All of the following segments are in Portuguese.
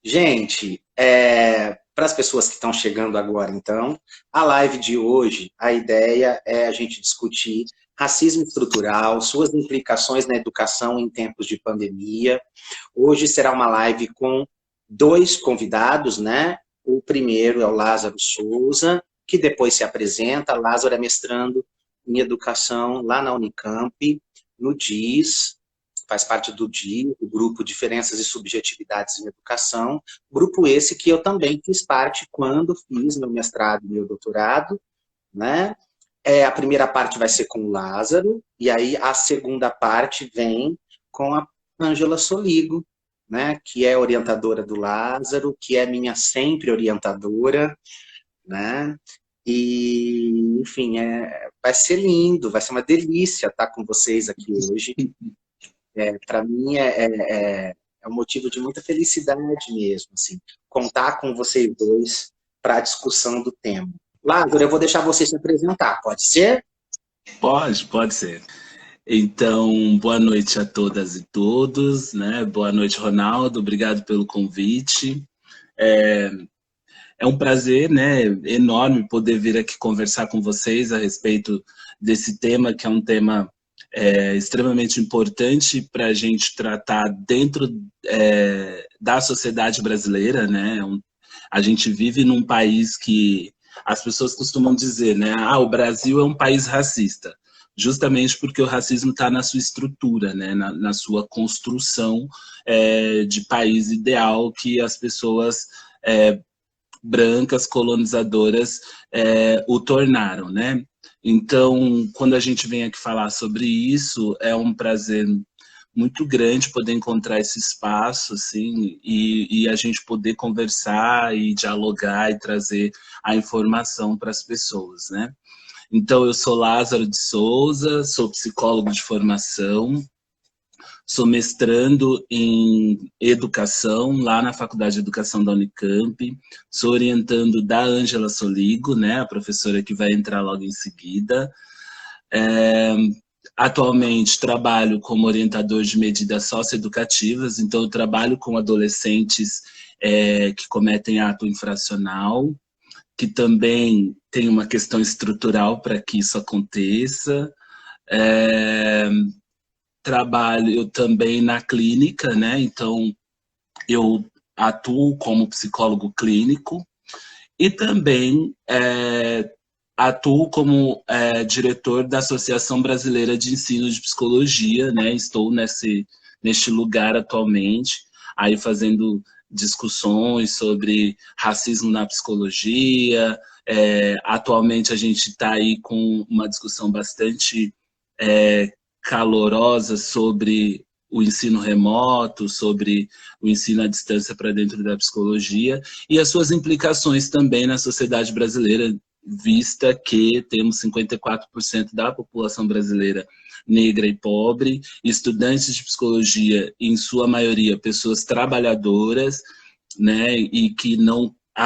Gente, para as pessoas que estão chegando agora, então, a live de hoje, a ideia é a gente discutir racismo estrutural, suas implicações na educação em tempos de pandemia. Hoje será uma live com dois convidados, né? O primeiro é o Lázaro Souza, que depois se apresenta. Lázaro é mestrando em educação lá na Unicamp, no DIS, faz parte do DI, o grupo Diferenças e Subjetividades em Educação, grupo esse que eu também fiz parte quando fiz meu mestrado e meu doutorado, né? A primeira parte vai ser com o Lázaro, e aí a segunda parte vem com a Ângela Soligo, né, que é orientadora do Lázaro, que é minha sempre orientadora, né? E, enfim, vai ser lindo, vai ser uma delícia estar com vocês aqui hoje. Para mim é um motivo de muita felicidade mesmo, assim, contar com vocês dois para a discussão do tema. Lázaro, eu vou deixar você se apresentar, pode ser? Pode ser. Então, boa noite a todas e todos, né? Boa noite, Ronaldo, obrigado pelo convite. É um prazer, né, enorme poder vir aqui conversar com vocês a respeito desse tema, que é um tema extremamente importante para a gente tratar dentro da sociedade brasileira, né? A gente vive num país que as pessoas costumam dizer, né? O Brasil é um país racista, justamente porque o racismo está na sua estrutura, né? Na sua construção de país ideal que as pessoas brancas colonizadoras o tornaram, né? Então, quando a gente vem aqui falar sobre isso, é um prazer muito grande poder encontrar esse espaço, assim, e a gente poder conversar e dialogar e trazer a informação para as pessoas, né? Então, eu sou Lázaro de Souza, sou psicólogo de formação, sou mestrando em educação lá na Faculdade de Educação da Unicamp, sou orientando da Ângela Soligo, né, a professora que vai entrar logo em seguida. Atualmente trabalho como orientador de medidas socioeducativas, então eu trabalho com adolescentes que cometem ato infracional, que também tem uma questão estrutural para que isso aconteça. Trabalho também na clínica, né? Então eu atuo como psicólogo clínico e também atuo como diretor da Associação Brasileira de Ensino de Psicologia, né? Estou neste lugar atualmente, aí fazendo discussões sobre racismo na psicologia. Atualmente a gente está aí com uma discussão bastante calorosa sobre o ensino remoto, sobre o ensino à distância para dentro da psicologia e as suas implicações também na sociedade brasileira, vista que temos 54% da população brasileira negra e pobre, estudantes de psicologia, em sua maioria, pessoas trabalhadoras, né, e que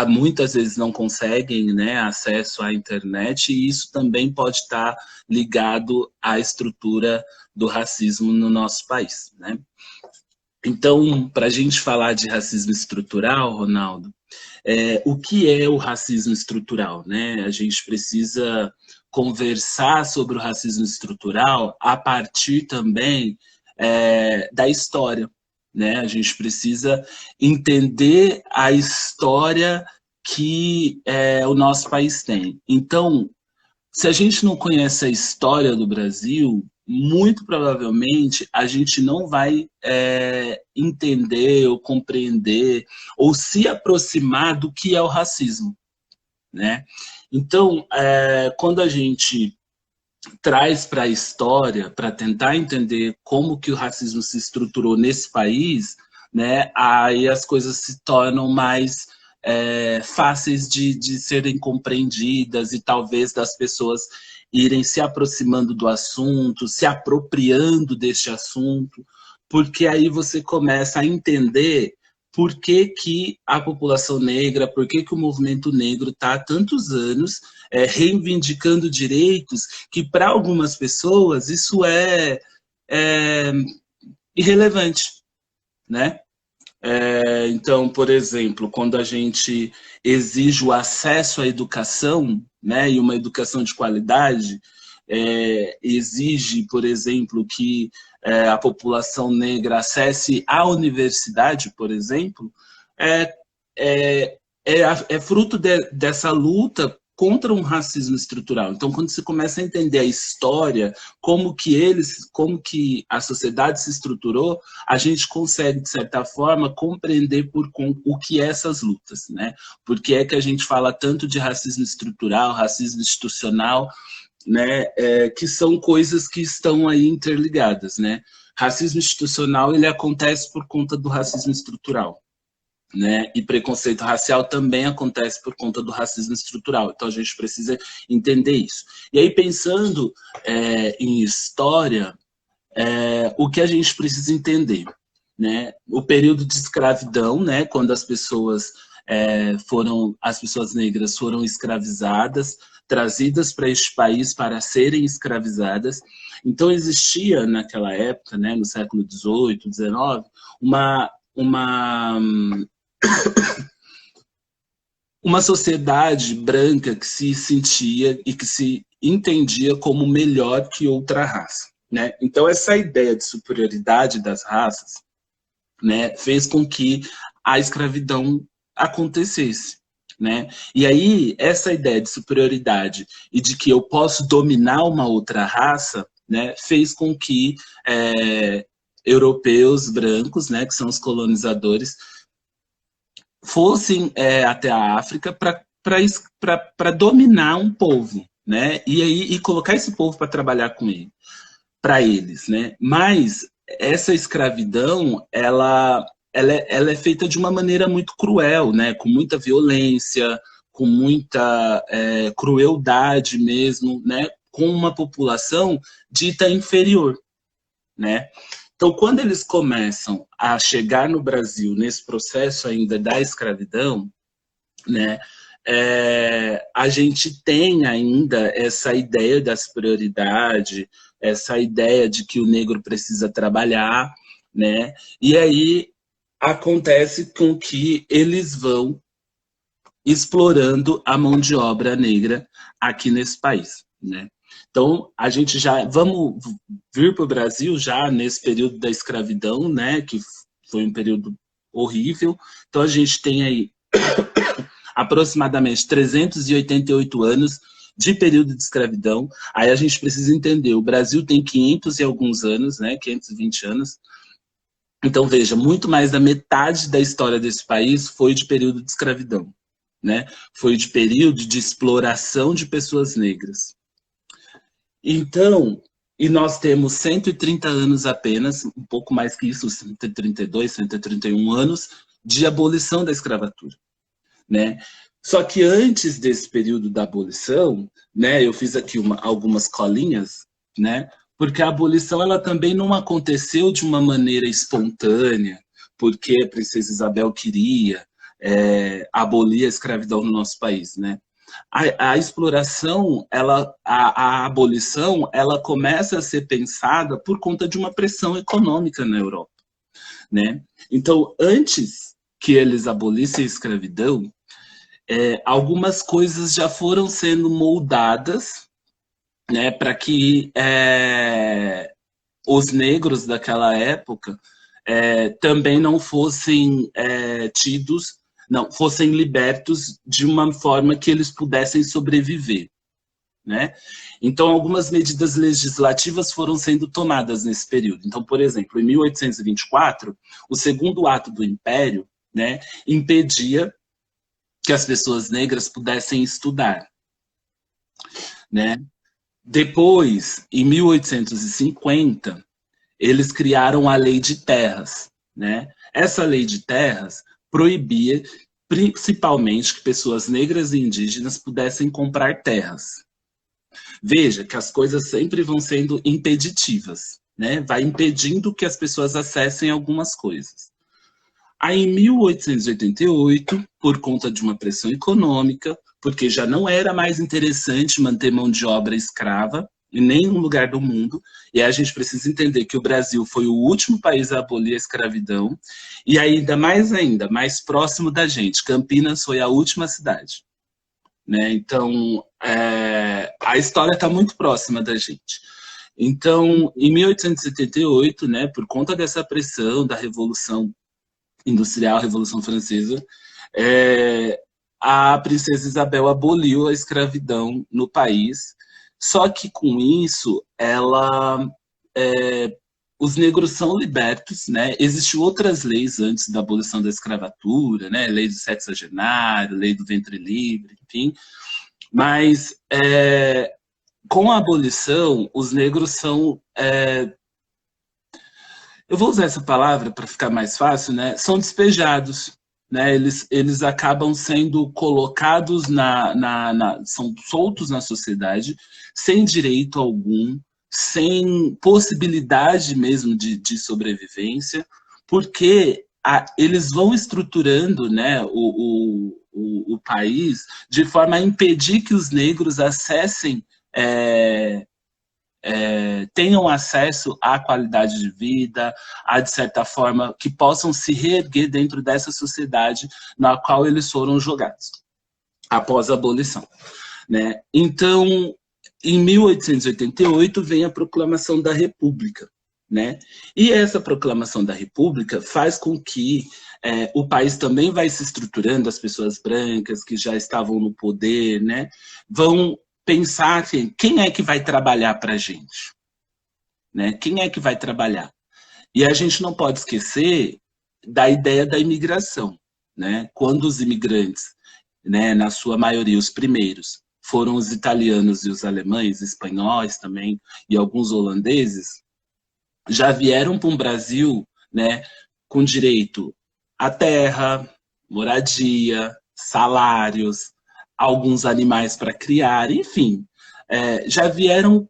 muitas vezes não conseguem, né, acesso à internet, e isso também pode estar ligado à estrutura do racismo no nosso país, né? Então, para a gente falar de racismo estrutural, Ronaldo, o que é o racismo estrutural, né? A gente precisa conversar sobre o racismo estrutural a partir também da história, né? A gente precisa entender a história que o nosso país tem. Então, se a gente não conhece a história do Brasil, muito provavelmente a gente não vai entender ou compreender ou se aproximar do que é o racismo, né? Então, quando a gente traz para a história, para tentar entender como que o racismo se estruturou nesse país, né, aí as coisas se tornam mais fáceis de serem compreendidas e talvez das pessoas irem se aproximando do assunto, se apropriando deste assunto, porque aí você começa a entender por que que a população negra, por que que o movimento negro está há tantos anos reivindicando direitos que para algumas pessoas isso é irrelevante, né? Então, por exemplo, quando a gente exige o acesso à educação, né, e uma educação de qualidade, exige, por exemplo, que a população negra acesse à universidade, por exemplo, é, é, é fruto dessa luta contra um racismo estrutural. Então, quando você começa a entender a história, como que a sociedade se estruturou, a gente consegue, de certa forma, compreender o que é essas lutas, né? Por que é que a gente fala tanto de racismo estrutural, racismo institucional, né? Que são coisas que estão aí interligadas, né? Racismo institucional, ele acontece por conta do racismo estrutural, né? E preconceito racial também acontece por conta do racismo estrutural. Então a gente precisa entender isso. E aí, pensando em história, o que a gente precisa entender, né? O período de escravidão, né? Quando as pessoas negras foram escravizadas, trazidas para este país para serem escravizadas. Então existia naquela época, né? No século XVIII, XIX, uma sociedade branca que se sentia e que se entendia como melhor que outra raça, né? Então essa ideia de superioridade das raças, né, fez com que a escravidão acontecesse, né? E aí essa ideia de superioridade e de que eu posso dominar uma outra raça, né, fez com que europeus brancos, né, que são os colonizadores, fossem até a África para dominar um povo, né? E colocar esse povo para trabalhar com ele, para eles, né? Mas essa escravidão, ela é feita de uma maneira muito cruel, né? Com muita violência, com muita crueldade mesmo, né? Com uma população dita inferior, né? Então, quando eles começam a chegar no Brasil, nesse processo ainda da escravidão, né, a gente tem ainda essa ideia da superioridade, essa ideia de que o negro precisa trabalhar, né, e aí acontece com que eles vão explorando a mão de obra negra aqui nesse país, né. Então, a gente já vamos vir para o Brasil já nesse período da escravidão, né, que foi um período horrível. Então, a gente tem aí aproximadamente 388 anos de período de escravidão. Aí a gente precisa entender, o Brasil tem 500 e alguns anos, né, 520 anos. Então, veja, muito mais da metade da história desse país foi de período de escravidão, né? Foi de período de exploração de pessoas negras. Então, e nós temos 130 anos apenas, um pouco mais que isso, 132, 131 anos, de abolição da escravatura, né? Só que antes desse período da abolição, né, eu fiz aqui algumas colinhas, né, porque a abolição ela também não aconteceu de uma maneira espontânea, porque a princesa Isabel queria abolir a escravidão no nosso país, né? A exploração, a abolição, ela começa a ser pensada por conta de uma pressão econômica na Europa, né? Então, antes que eles abolissem a escravidão, algumas coisas já foram sendo moldadas, né, para que os negros daquela época também não fossem fossem libertos de uma forma que eles pudessem sobreviver, né? Então, algumas medidas legislativas foram sendo tomadas nesse período. Então, por exemplo, em 1824, o segundo ato do Império, né, impedia que as pessoas negras pudessem estudar, né? Depois, em 1850, eles criaram a Lei de Terras, né? Essa Lei de Terras proibia, principalmente, que pessoas negras e indígenas pudessem comprar terras. Veja que as coisas sempre vão sendo impeditivas, né? Vai impedindo que as pessoas acessem algumas coisas. Aí, em 1888, por conta de uma pressão econômica, porque já não era mais interessante manter mão de obra escrava, em nenhum lugar do mundo, e aí a gente precisa entender que o Brasil foi o último país a abolir a escravidão, e ainda, mais próximo da gente, Campinas foi a última cidade. Né? Então, a história está muito próxima da gente. Então, em 1878, né, por conta dessa pressão da Revolução Industrial, Revolução Francesa, a princesa Isabel aboliu a escravidão no país, só que com isso, os negros são libertos, né? Existiam outras leis antes da abolição da escravatura, né? Lei do sexagenário, lei do ventre livre, enfim. Mas com a abolição, os negros são... eu vou usar essa palavra para ficar mais fácil, né? São despejados. Né, eles acabam sendo colocados são soltos na sociedade, sem direito algum, sem possibilidade mesmo de sobrevivência, porque eles vão estruturando, né, o país de forma a impedir que os negros acessem, tenham acesso à qualidade de vida, de certa forma, que possam se reerguer dentro dessa sociedade na qual eles foram jogados, após a abolição. Né? Então, em 1888, vem a Proclamação da República. Né? E essa Proclamação da República faz com que o país também vai se estruturando, as pessoas brancas que já estavam no poder, né, vão pensar assim, quem é que vai trabalhar para a gente? Né? Quem é que vai trabalhar? E a gente não pode esquecer da ideia da imigração. Né? Quando os imigrantes, né, na sua maioria, os primeiros, foram os italianos e os alemães, espanhóis também, e alguns holandeses, já vieram para um Brasil, né, com direito à terra, moradia, salários, alguns animais para criar, enfim, já vieram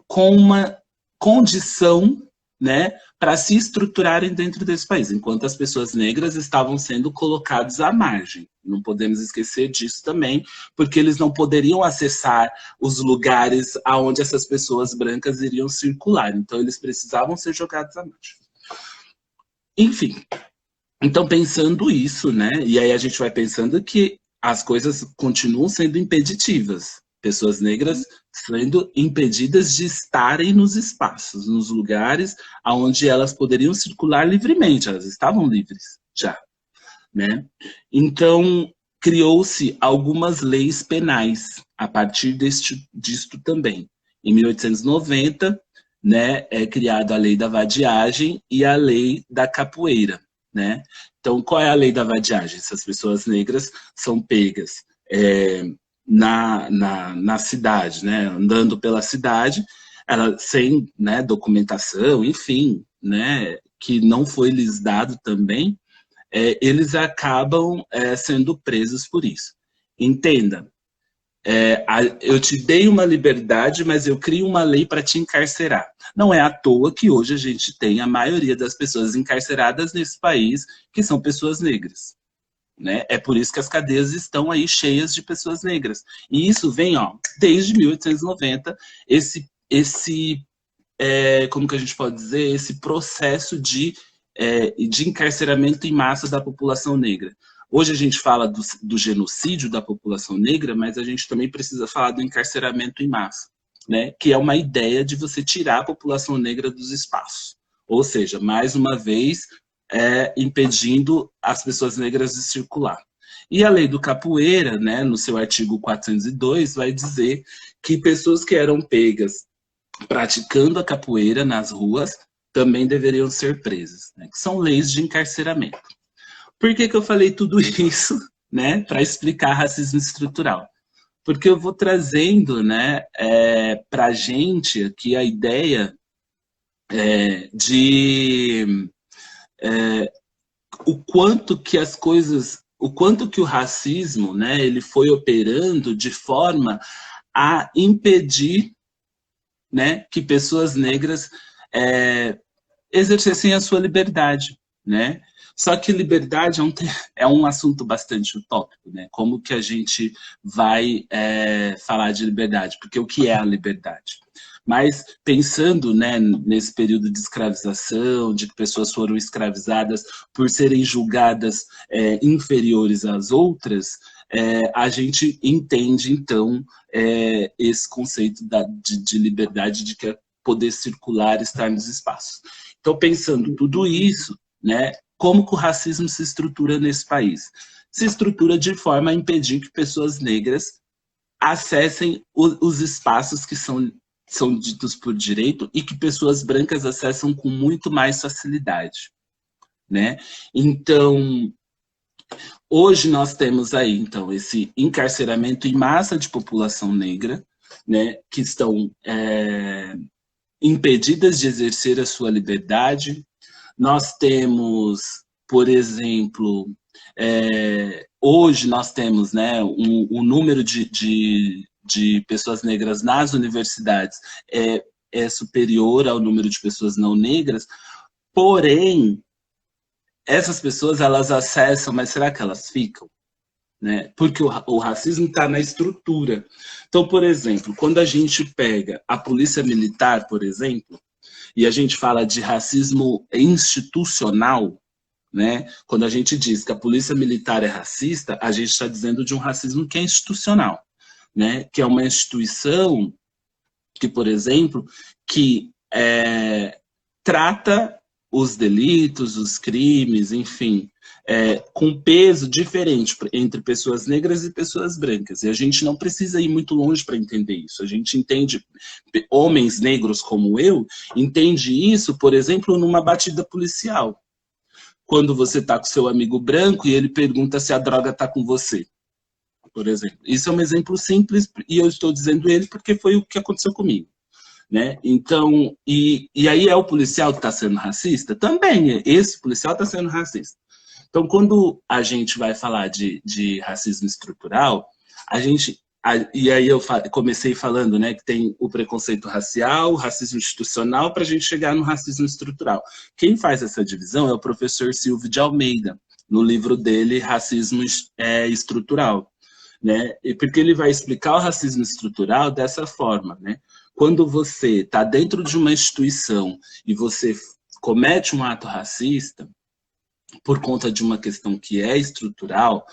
com uma condição, né, para se estruturarem dentro desse país, enquanto as pessoas negras estavam sendo colocadas à margem. Não podemos esquecer disso também, porque eles não poderiam acessar os lugares aonde essas pessoas brancas iriam circular, então eles precisavam ser jogados à margem. Enfim, então pensando isso, né, e aí a gente vai pensando que as coisas continuam sendo impeditivas. Pessoas negras sendo impedidas de estarem nos espaços, nos lugares onde elas poderiam circular livremente, elas estavam livres já. Né? Então, criou-se algumas leis penais a partir disto também. Em 1890, né, é criada a lei da vadiagem e a lei da capoeira. Né? Então, qual é a lei da vadiagem? Essas pessoas negras são pegas na cidade, né? Andando pela cidade, sem, né, documentação, enfim, né, que não foi lhes dado também, eles acabam sendo presos por isso. Entenda, eu te dei uma liberdade, mas eu crio uma lei para te encarcerar. Não é à toa que hoje a gente tem a maioria das pessoas encarceradas nesse país que são pessoas negras. Né? É por isso que as cadeias estão aí cheias de pessoas negras. E isso vem, desde 1890, como que a gente pode dizer, esse processo de encarceramento em massa da população negra. Hoje a gente fala do genocídio da população negra, mas a gente também precisa falar do encarceramento em massa, né? Que é uma ideia de você tirar a população negra dos espaços. Ou seja, mais uma vez, impedindo as pessoas negras de circular. E a lei do capoeira, né, no seu artigo 402, vai dizer que pessoas que eram pegas praticando a capoeira nas ruas também deveriam ser presas, né, que são leis de encarceramento. Por que eu falei tudo isso, né, para explicar racismo estrutural? Porque eu vou trazendo, né, para a gente aqui a ideia de o quanto que as coisas, o quanto que o racismo, né, ele foi operando de forma a impedir, né, que pessoas negras exercessem a sua liberdade. né? Só que liberdade é um assunto bastante utópico, né? Como que a gente vai falar de liberdade? Porque o que é a liberdade? Mas pensando, né, nesse período de escravização, de que pessoas foram escravizadas por serem julgadas inferiores às outras, a gente entende, então, esse conceito de liberdade, de que é poder circular, estar nos espaços. Então, pensando tudo isso, né, como que o racismo se estrutura nesse país? Se estrutura de forma a impedir que pessoas negras acessem os espaços que são ditos por direito e que pessoas brancas acessam com muito mais facilidade, né? Então, hoje nós temos aí, então, esse encarceramento em massa de população negra, né, que estão impedidas de exercer a sua liberdade. Nós temos, por exemplo, hoje nós temos, né, um número de pessoas negras nas universidades é superior ao número de pessoas não negras, porém, essas pessoas, elas acessam, mas será que elas ficam? Né? Porque o racismo está na estrutura. Então, por exemplo, quando a gente pega a polícia militar, por exemplo, e a gente fala de racismo institucional, né? Quando a gente diz que a polícia militar é racista, a gente está dizendo de um racismo que é institucional, né? Que é uma instituição que, por exemplo, que trata os delitos, os crimes, enfim, com peso diferente entre pessoas negras e pessoas brancas. E a gente não precisa ir muito longe para entender isso. A gente entende, homens negros como eu, entende isso, por exemplo, numa batida policial. Quando você está com seu amigo branco e ele pergunta se a droga está com você, por exemplo. Isso é um exemplo simples e eu estou dizendo ele porque foi o que aconteceu comigo. Né? Então, e aí é o policial que está sendo racista? Também, esse policial está sendo racista. Então, quando a gente vai falar de racismo estrutural, e aí eu comecei falando, né, que tem o preconceito racial, o racismo institucional, para a gente chegar no racismo estrutural. Quem faz essa divisão é o professor Silvio de Almeida, no livro dele, Racismo Estrutural. Né? Porque ele vai explicar o racismo estrutural dessa forma, né? Quando você está dentro de uma instituição e você comete um ato racista, por conta de uma questão que é estrutural,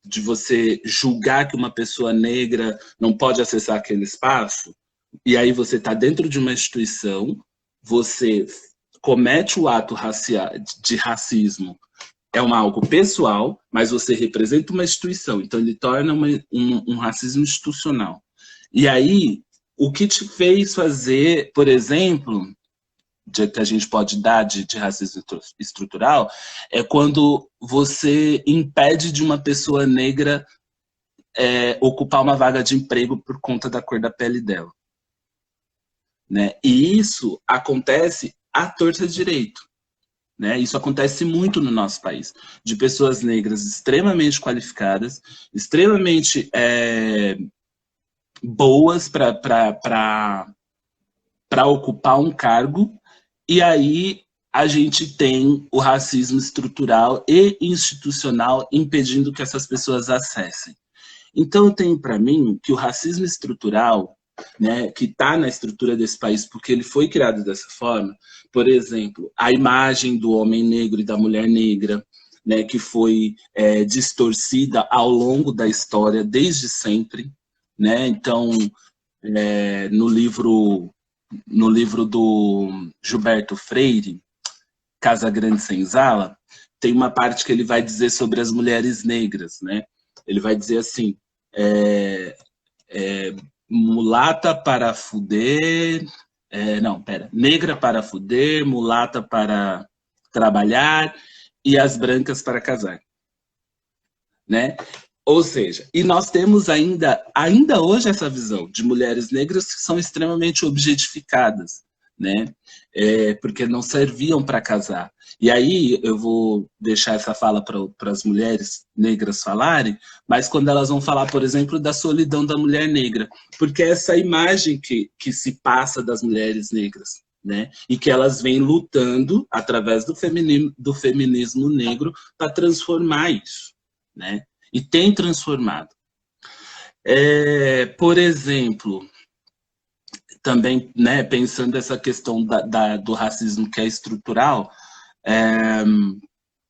de você julgar que uma pessoa negra não pode acessar aquele espaço, e aí você está dentro de uma instituição, você comete o ato de racismo, é algo pessoal, mas você representa uma instituição, então ele torna um racismo institucional. E aí, o que te fez fazer, por exemplo, que a gente pode dar de racismo estrutural, é quando você impede de uma pessoa negra ocupar uma vaga de emprego por conta da cor da pele dela. Né? E isso acontece à torta direito. Né? Isso acontece muito no nosso país, de pessoas negras extremamente qualificadas, extremamente boas para ocupar um cargo, e aí a gente tem o racismo estrutural e institucional impedindo que essas pessoas acessem. Então eu tenho para mim que o racismo estrutural, né, que está na estrutura desse país porque ele foi criado dessa forma, por exemplo, a imagem do homem negro e da mulher negra, né, que foi distorcida ao longo da história desde sempre, né? Então, no livro do Gilberto Freire, Casa Grande Senzala, tem uma parte que ele vai dizer sobre as mulheres negras, né? Ele vai dizer assim, mulata para fuder, negra para fuder, mulata para trabalhar e as brancas para casar, né? Ou seja, e nós temos ainda hoje essa visão de mulheres negras que são extremamente objetificadas, né? Porque não serviam para casar. E aí eu vou deixar essa fala para as mulheres negras falarem, mas quando elas vão falar, por exemplo, da solidão da mulher negra, porque essa imagem que se passa das mulheres negras, né? E que elas vêm lutando através do feminismo negro para transformar isso, né? E tem transformado. Por exemplo, também, né, pensando essa questão do racismo que é estrutural,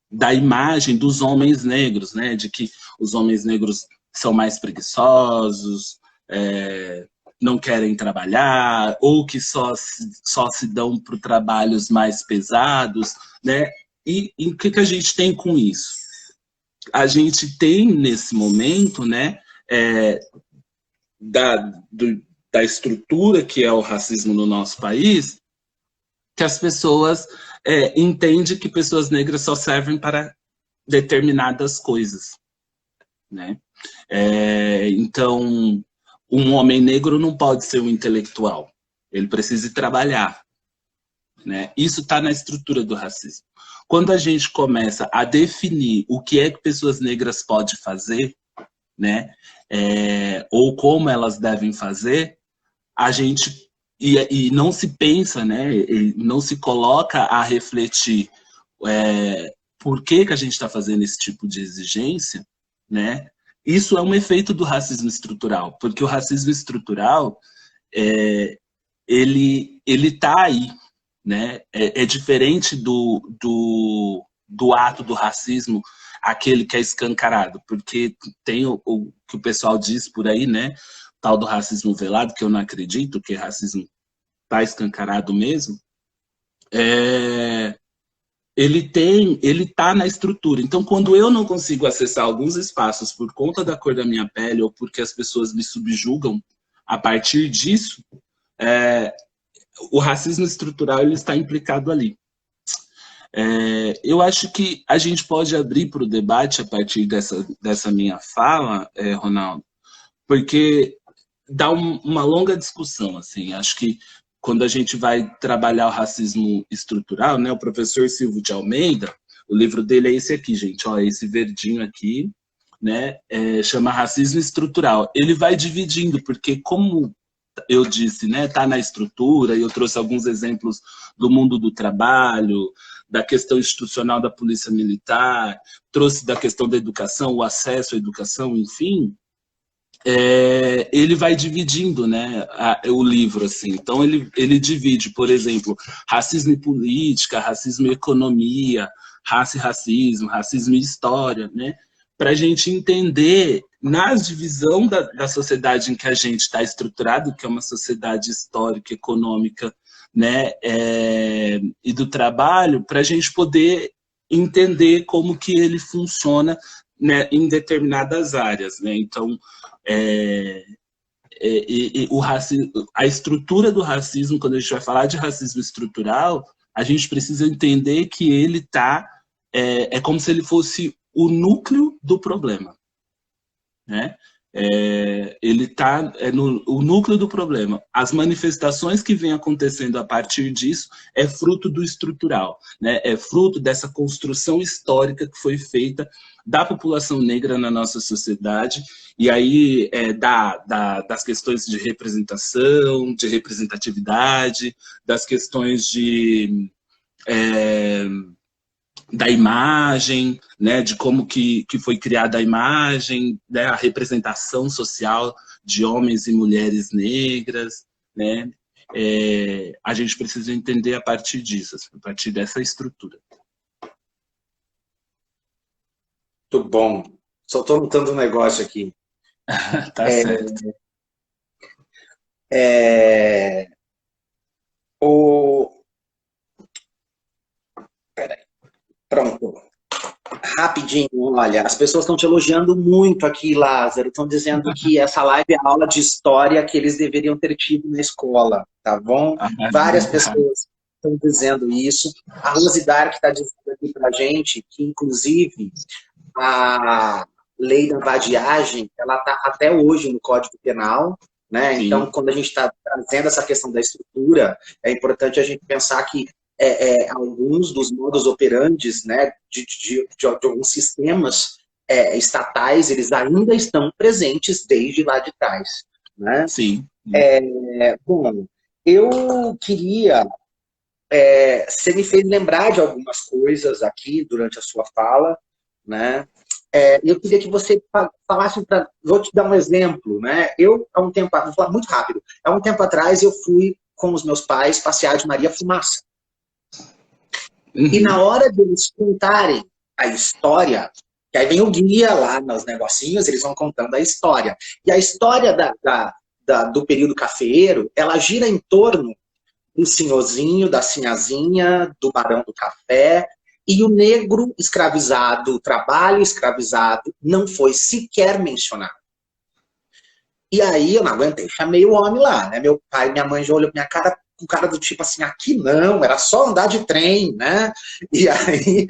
da imagem dos homens negros, né, de que os homens negros são mais preguiçosos, não querem trabalhar, ou que só se dão para trabalhos mais pesados, né? E o que a gente tem com isso? A gente tem, nesse momento, né, da estrutura que é o racismo no nosso país, que as pessoas entendem que pessoas negras só servem para determinadas coisas, né? Então, um homem negro não pode ser um intelectual, ele precisa trabalhar, né? Isso está na estrutura do racismo. Quando a gente começa a definir o que é que pessoas negras podem fazer, né? Ou como elas devem fazer, a gente e não se pensa, né? E não se coloca a refletir por que a gente está fazendo esse tipo de exigência, né? Isso é um efeito do racismo estrutural, porque o racismo estrutural ele está aí, né? É diferente do ato do racismo, aquele que é escancarado, porque tem o que o pessoal diz por aí, né? Tal do racismo velado, que eu não acredito, que racismo está escancarado mesmo, ele está na estrutura. Então, quando eu não consigo acessar alguns espaços por conta da cor da minha pele ou porque as pessoas me subjugam a partir disso, o racismo estrutural ele está implicado ali. Eu acho que a gente pode abrir para o debate a partir dessa minha fala, Ronaldo, porque dá uma longa discussão, assim. Acho que quando a gente vai trabalhar o racismo estrutural, né, o professor Silvio de Almeida, o livro dele é esse aqui, gente, ó, esse verdinho aqui, né, chama Racismo Estrutural. Ele vai dividindo, porque como eu disse, né, tá na estrutura, e eu trouxe alguns exemplos do mundo do trabalho, da questão institucional da polícia militar, trouxe da questão da educação, o acesso à educação, enfim, ele vai dividindo, né, o livro, assim. Então, ele divide, por exemplo, racismo e política, racismo e economia, raça e racismo, racismo e história, né, para a gente entender, na divisão da sociedade em que a gente está estruturado, que é uma sociedade histórica, econômica, né, e do trabalho, para a gente poder entender como que ele funciona, né, em determinadas áreas, né. Então, a estrutura do racismo, quando a gente vai falar de racismo estrutural, a gente precisa entender que ele está, como se ele fosse o núcleo do problema, né? Ele está no núcleo do problema. As manifestações que vêm acontecendo a partir disso é fruto do estrutural, né? É fruto dessa construção histórica que foi feita da população negra na nossa sociedade, e aí das questões de representação, de representatividade, das questões da imagem, né, de como que foi criada a imagem, né, a representação social de homens e mulheres negras, né, a gente precisa entender a partir disso, a partir dessa estrutura. Muito bom. Só estou notando um negócio aqui. Tá certo. Peraí. Pronto. Rapidinho, olha, as pessoas estão te elogiando muito aqui, Lázaro. Estão dizendo que essa live é a aula de história que eles deveriam ter tido na escola, tá bom? Várias pessoas estão dizendo isso. A Rose Dark está dizendo aqui pra gente que, inclusive, a lei da vadiagem, ela está até hoje no Código Penal, né? Sim. Então, quando a gente está trazendo essa questão da estrutura, é importante a gente pensar que alguns dos modus operandes, né, de alguns sistemas estatais, eles ainda estão presentes desde lá de trás, né? Sim. Bom, eu queria você me fez lembrar de algumas coisas aqui durante a sua fala, né? E eu queria que você falasse para... Vou te dar um exemplo, né? Eu, há um tempo... Vou falar muito rápido. Há um tempo atrás, eu fui com os meus pais passear de Maria Fumaça. E na hora de eles contarem a história, que aí vem o guia lá nos negocinhos, eles vão contando a história. E a história do período cafeeiro, ela gira em torno do senhorzinho, da sinhazinha, do barão do café, e o negro escravizado, o trabalho escravizado, não foi sequer mencionado. E aí eu não aguentei, chamei o homem lá, né? Meu pai e minha mãe já olhou pra minha cara com cara do tipo assim, aqui não, era só andar de trem, né? E aí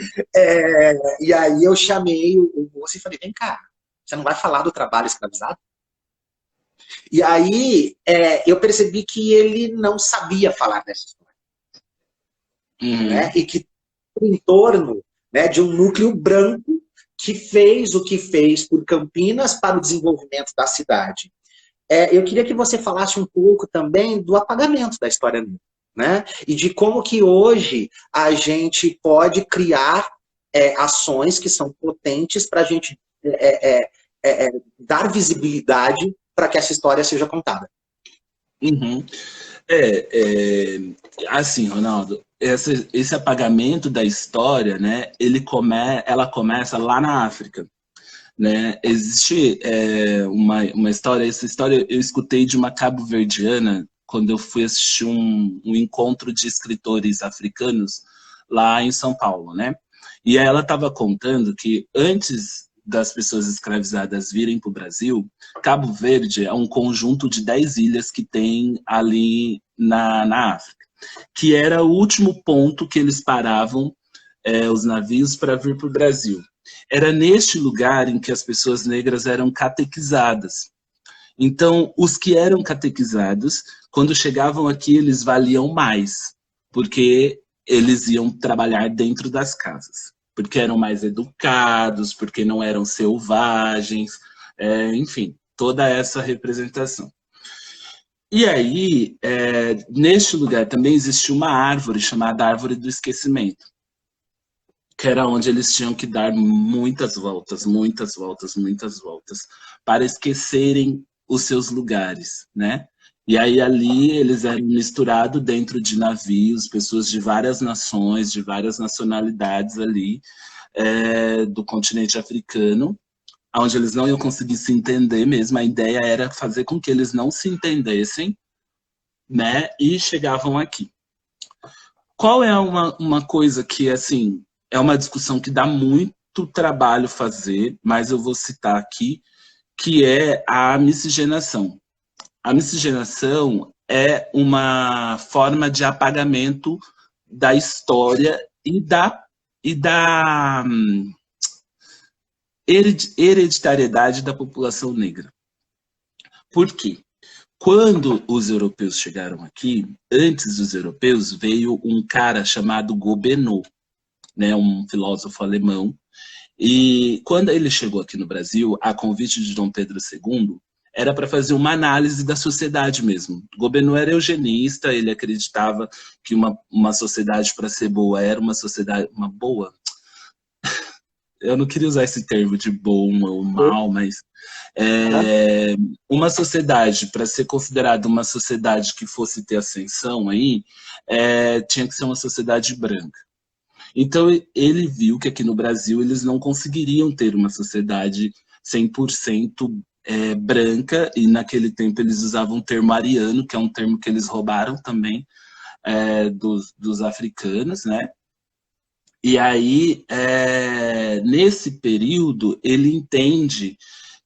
eu chamei o moço e falei, vem cá, você não vai falar do trabalho escravizado? E aí eu percebi que ele não sabia falar dessa história. Né? E que em torno, né, de um núcleo branco que fez o que fez por Campinas para o desenvolvimento da cidade. Eu queria que você falasse um pouco também do apagamento da história negra, né? E de como que hoje a gente pode criar ações que são potentes para a gente dar visibilidade para que essa história seja contada. Uhum. Assim, Ronaldo, esse apagamento da história, né, ela começa lá na África. Né? Existe uma história, essa história eu escutei de uma cabo-verdiana quando eu fui assistir um encontro de escritores africanos lá em São Paulo, né? E aí ela estava contando que antes das pessoas escravizadas virem para o Brasil, Cabo Verde é um conjunto de 10 ilhas que tem ali na África, que era o último ponto que eles paravam os navios para vir para o Brasil. Era neste lugar em que as pessoas negras eram catequizadas. Então, os que eram catequizados, quando chegavam aqui, eles valiam mais, porque eles iam trabalhar dentro das casas, porque eram mais educados, porque não eram selvagens, enfim, toda essa representação. E aí, neste lugar também existia uma árvore chamada Árvore do Esquecimento, que era onde eles tinham que dar muitas voltas, muitas voltas, muitas voltas, para esquecerem os seus lugares, né? E aí ali eles eram misturados dentro de navios, pessoas de várias nações, de várias nacionalidades ali, do continente africano, onde eles não iam conseguir se entender mesmo. A ideia era fazer com que eles não se entendessem, né? E chegavam aqui. Qual é uma coisa que, assim, é uma discussão que dá muito trabalho fazer, mas eu vou citar aqui, que é a miscigenação. A miscigenação é uma forma de apagamento da história e da hereditariedade da população negra. Por quê? Quando os europeus chegaram aqui, antes dos europeus, veio um cara chamado Gobineau, né, um filósofo alemão, e quando ele chegou aqui no Brasil, a convite de Dom Pedro II, era para fazer uma análise da sociedade mesmo. Gobineau era eugenista, ele acreditava que uma sociedade para ser boa era uma sociedade, uma boa... Eu não queria usar esse termo de bom ou mal, mas uma sociedade, para ser considerada uma sociedade que fosse ter ascensão aí, tinha que ser uma sociedade branca. Então, ele viu que aqui no Brasil eles não conseguiriam ter uma sociedade 100% branca, e naquele tempo eles usavam o termo ariano, que é um termo que eles roubaram também dos africanos, né? E aí, nesse período, ele entende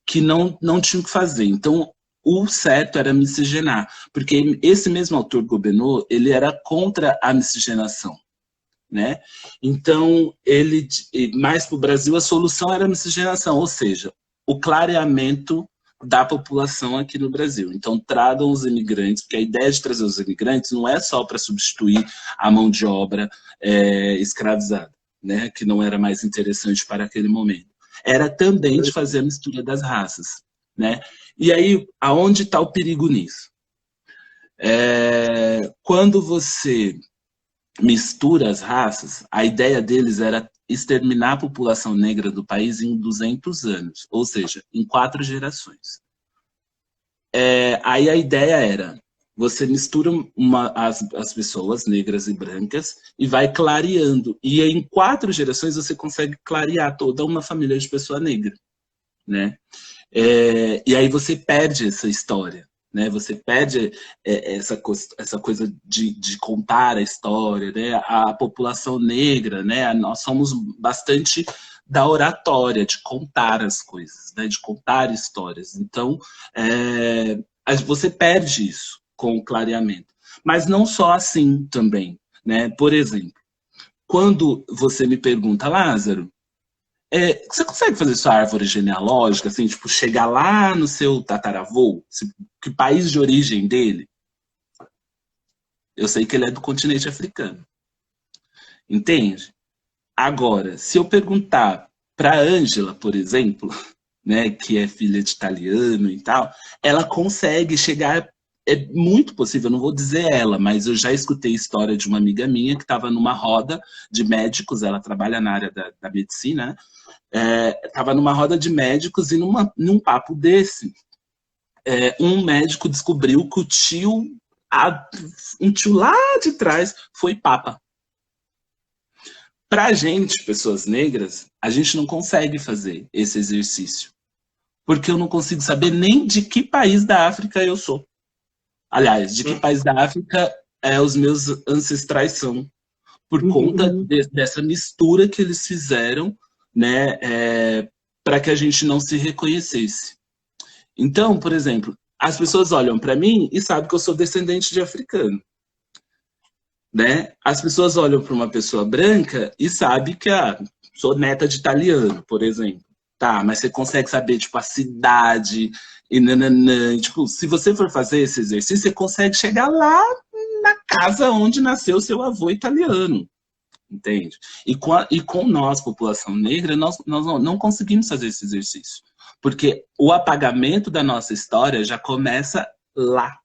que não tinha o que fazer. Então, o certo era miscigenar, porque esse mesmo autor Gobineau, ele era contra a miscigenação. Né? Então, mais para o Brasil, a solução era a miscigenação, ou seja, o clareamento da população aqui no Brasil. Então, tragam os imigrantes, porque a ideia de trazer os imigrantes não é só para substituir a mão de obra escravizada, né? Que não era mais interessante para aquele momento. Era também de fazer a mistura das raças. Né? E aí, aonde está o perigo nisso? Quando você mistura as raças, a ideia deles era exterminar a população negra do país em 200 anos, ou seja, em 4 gerações. Aí a ideia era, você mistura as pessoas negras e brancas e vai clareando. E em 4 gerações você consegue clarear toda uma família de pessoa negra, né? E aí você perde essa história, né? Você perde essa coisa de contar a história, né? A população negra, né? Nós somos bastante da oratória, de contar as coisas, né? De contar histórias. Então, você perde isso com o clareamento. Mas não só assim também, né? Por exemplo, quando você me pergunta, Lázaro, você consegue fazer sua árvore genealógica, assim, tipo, chegar lá no seu tataravô, que país de origem dele? Eu sei que ele é do continente africano. Entende? Agora, se eu perguntar para Ângela, por exemplo, né, que é filha de italiano e tal, ela consegue chegar, é muito possível, não vou dizer ela, mas eu já escutei história de uma amiga minha que estava numa roda de médicos, ela trabalha na área da medicina, né? Estava numa roda de médicos e num papo desse, um médico descobriu que um tio lá de trás foi papa. Pra gente, pessoas negras, a gente não consegue fazer esse exercício, porque eu não consigo saber nem de que país da África eu sou. Aliás, de que país da África os meus ancestrais são, por conta dessa mistura que eles fizeram, né, para que a gente não se reconhecesse. Então, por exemplo, as pessoas olham para mim e sabem que eu sou descendente de africano, né? As pessoas olham para uma pessoa branca e sabem que sou neta de italiano, por exemplo. Tá, mas você consegue saber, tipo, a cidade e nananã. Tipo, se você for fazer esse exercício, você consegue chegar lá na casa onde nasceu seu avô italiano. Entende? E com nós, população negra, nós não conseguimos fazer esse exercício. Porque o apagamento da nossa história já começa lá,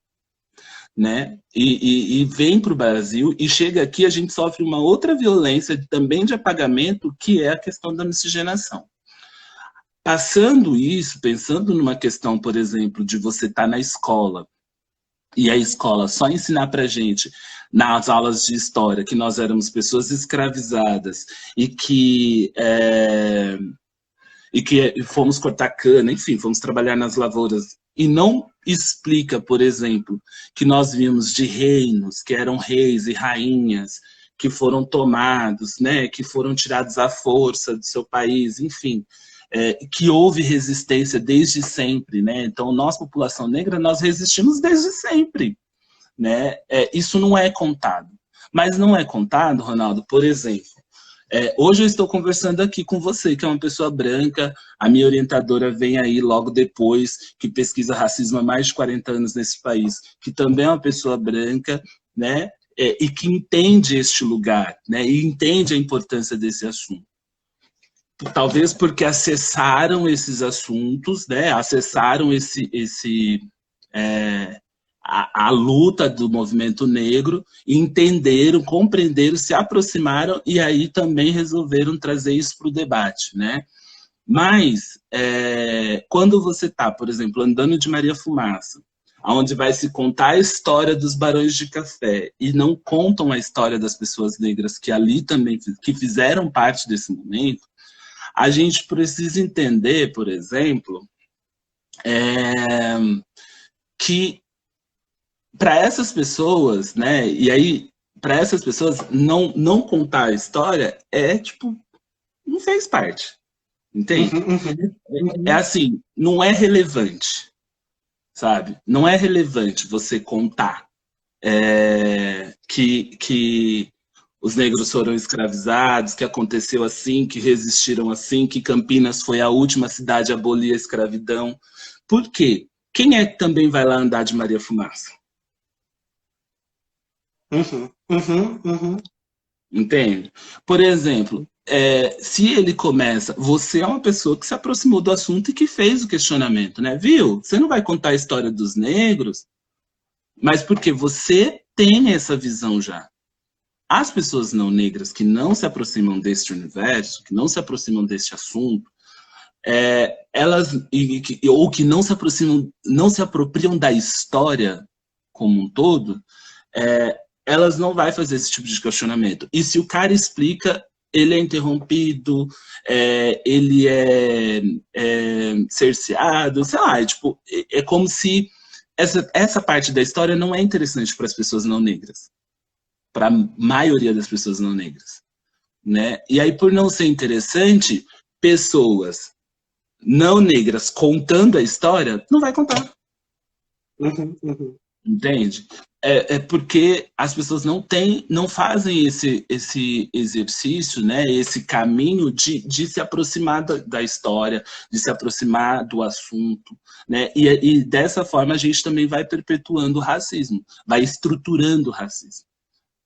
né? E vem para o Brasil e chega aqui, a gente sofre uma outra violência também de apagamento, que é a questão da miscigenação. Passando isso, pensando numa questão, por exemplo, de você estar na escola e a escola só ensinar para gente nas aulas de história que nós éramos pessoas escravizadas e que fomos cortar cana, enfim, fomos trabalhar nas lavouras, e não explica, por exemplo, que nós vimos de reinos, que eram reis e rainhas, que foram tomados, né, que foram tirados à força do seu país, enfim, que houve resistência desde sempre, né? Então, nós, população negra, nós resistimos desde sempre, né? Isso não é contado. Mas não é contado, Ronaldo, por exemplo, hoje eu estou conversando aqui com você, que é uma pessoa branca, a minha orientadora vem aí logo depois, que pesquisa racismo há mais de 40 anos nesse país, que também é uma pessoa branca, né? E que entende este lugar, né? E entende a importância desse assunto. Talvez porque acessaram esses assuntos, né? Acessaram a luta do movimento negro, e entenderam, compreenderam, se aproximaram e aí também resolveram trazer isso para o debate, né? Mas quando você está, por exemplo, andando de Maria Fumaça, onde vai se contar a história dos Barões de Café e não contam a história das pessoas negras que ali também que fizeram parte desse momento, a gente precisa entender, por exemplo, que para essas pessoas, né, e aí, para essas pessoas, não contar a história tipo, não fez parte, entende? É assim, não é relevante, sabe? Não é relevante você contar que os negros foram escravizados, que aconteceu assim, que resistiram assim, que Campinas foi a última cidade a abolir a escravidão. Por quê? Quem é que também vai lá andar de Maria Fumaça? Entende? Por exemplo, se ele começa, você é uma pessoa que se aproximou do assunto e que fez o questionamento, né? Viu? Você não vai contar a história dos negros, mas porque você tem essa visão já. As pessoas não negras que não se aproximam deste universo, que não se aproximam deste assunto, elas, ou que não se aproximam, não se apropriam da história como um todo, elas não vão fazer esse tipo de questionamento. E se o cara explica, ele é interrompido, ele é cerceado, sei lá, tipo, é como se essa parte da história não é interessante para as pessoas não negras, para a maioria das pessoas não negras, né? E aí, por não ser interessante, pessoas não negras contando a história, não vai contar. Entende? Porque as pessoas não fazem esse exercício, né, esse caminho de se aproximar da história, de se aproximar do assunto, né? E dessa forma a gente também vai perpetuando o racismo, vai estruturando o racismo,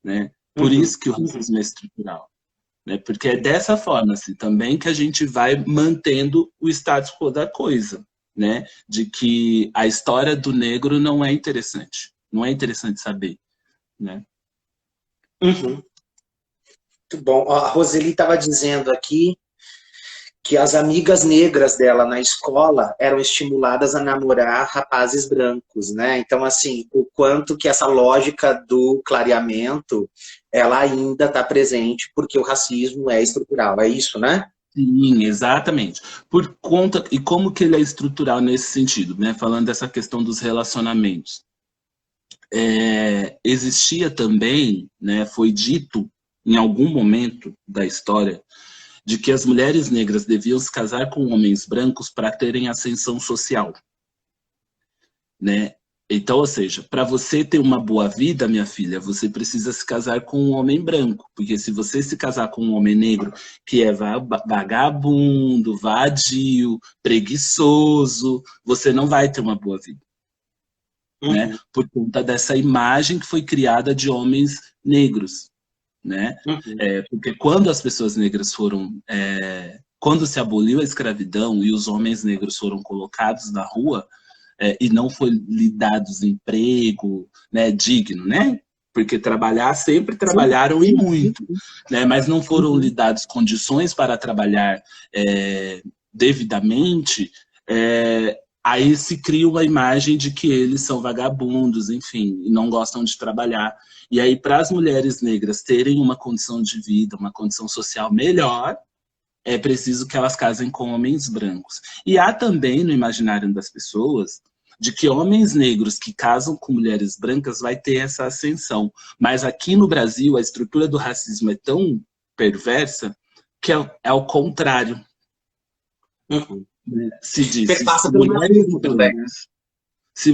né? Por isso que o racismo é estrutural, né? Porque é dessa forma assim, também que a gente vai mantendo o status quo da coisa, né? De que a história do negro não é interessante. Não é interessante saber, né? Muito bom. A Roseli estava dizendo aqui que as amigas negras dela na escola eram estimuladas a namorar rapazes brancos, né? Então, assim, o quanto que essa lógica do clareamento, ela ainda está presente, porque o racismo é estrutural, é isso, né? Sim, exatamente. Por conta, e como que ele é estrutural nesse sentido, né? Falando dessa questão dos relacionamentos. Existia também, né, foi dito em algum momento da história, de que as mulheres negras deviam se casar com homens brancos para terem ascensão social, né? Então, ou seja, para você ter uma boa vida, minha filha, você precisa se casar com um homem branco, porque se você se casar com um homem negro que é vagabundo, vadio, preguiçoso, você não vai ter uma boa vida, né? Por conta dessa imagem que foi criada de homens negros, né? Porque quando as pessoas negras foram, quando se aboliu a escravidão e os homens negros foram colocados na rua, e não foi lhe dados emprego, né, digno, né? Porque trabalhar sempre trabalharam e muito, né? Mas não foram lhe dadas condições para trabalhar devidamente. Aí se cria uma imagem de que eles são vagabundos, enfim, e não gostam de trabalhar. E aí, para as mulheres negras terem uma condição de vida, uma condição social melhor, é preciso que elas casem com homens brancos. E há também no imaginário das pessoas de que homens negros que casam com mulheres brancas vai ter essa ascensão. Mas aqui no Brasil, a estrutura do racismo é tão perversa que é o contrário. Se diz, Passa pelo racismo também, né? se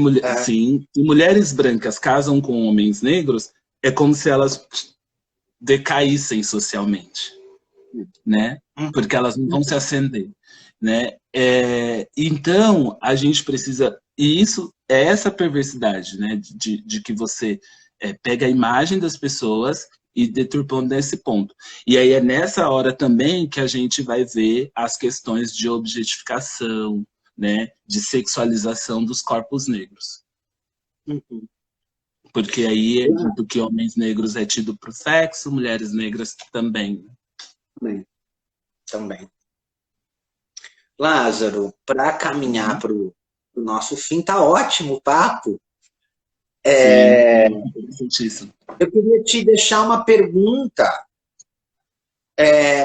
mulheres brancas casam com homens negros, é como se elas decaíssem socialmente, né? Porque elas não vão se ascender, né? Então, a gente precisa... E isso é essa perversidade, né? De que você pega a imagem das pessoas e deturpando nesse ponto. E aí é nessa hora também que a gente vai ver as questões de objetificação, né? De sexualização dos corpos negros. Porque aí é dito que homens negros é tido para o sexo, mulheres negras também. Também. Lázaro, para caminhar para o nosso fim, tá ótimo o papo. Sim, eu queria te deixar uma pergunta,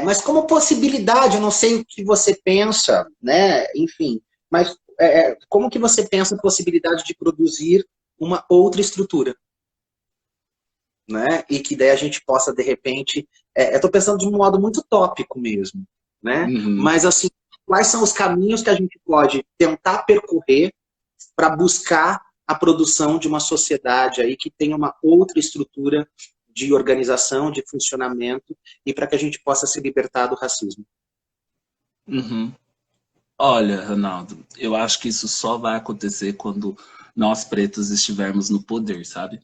mas como possibilidade, eu não sei o que você pensa, né? Enfim, mas como que você pensa a possibilidade de produzir uma outra estrutura? Né? E que daí a gente possa, de repente... eu estou pensando de um modo muito tópico mesmo, né? Mas, assim, quais são os caminhos que a gente pode tentar percorrer para buscar a produção de uma sociedade aí que tenha uma outra estrutura de organização, de funcionamento, e para que a gente possa se libertar do racismo? Olha, Ronaldo, eu acho que isso só vai acontecer quando nós pretos estivermos no poder, sabe?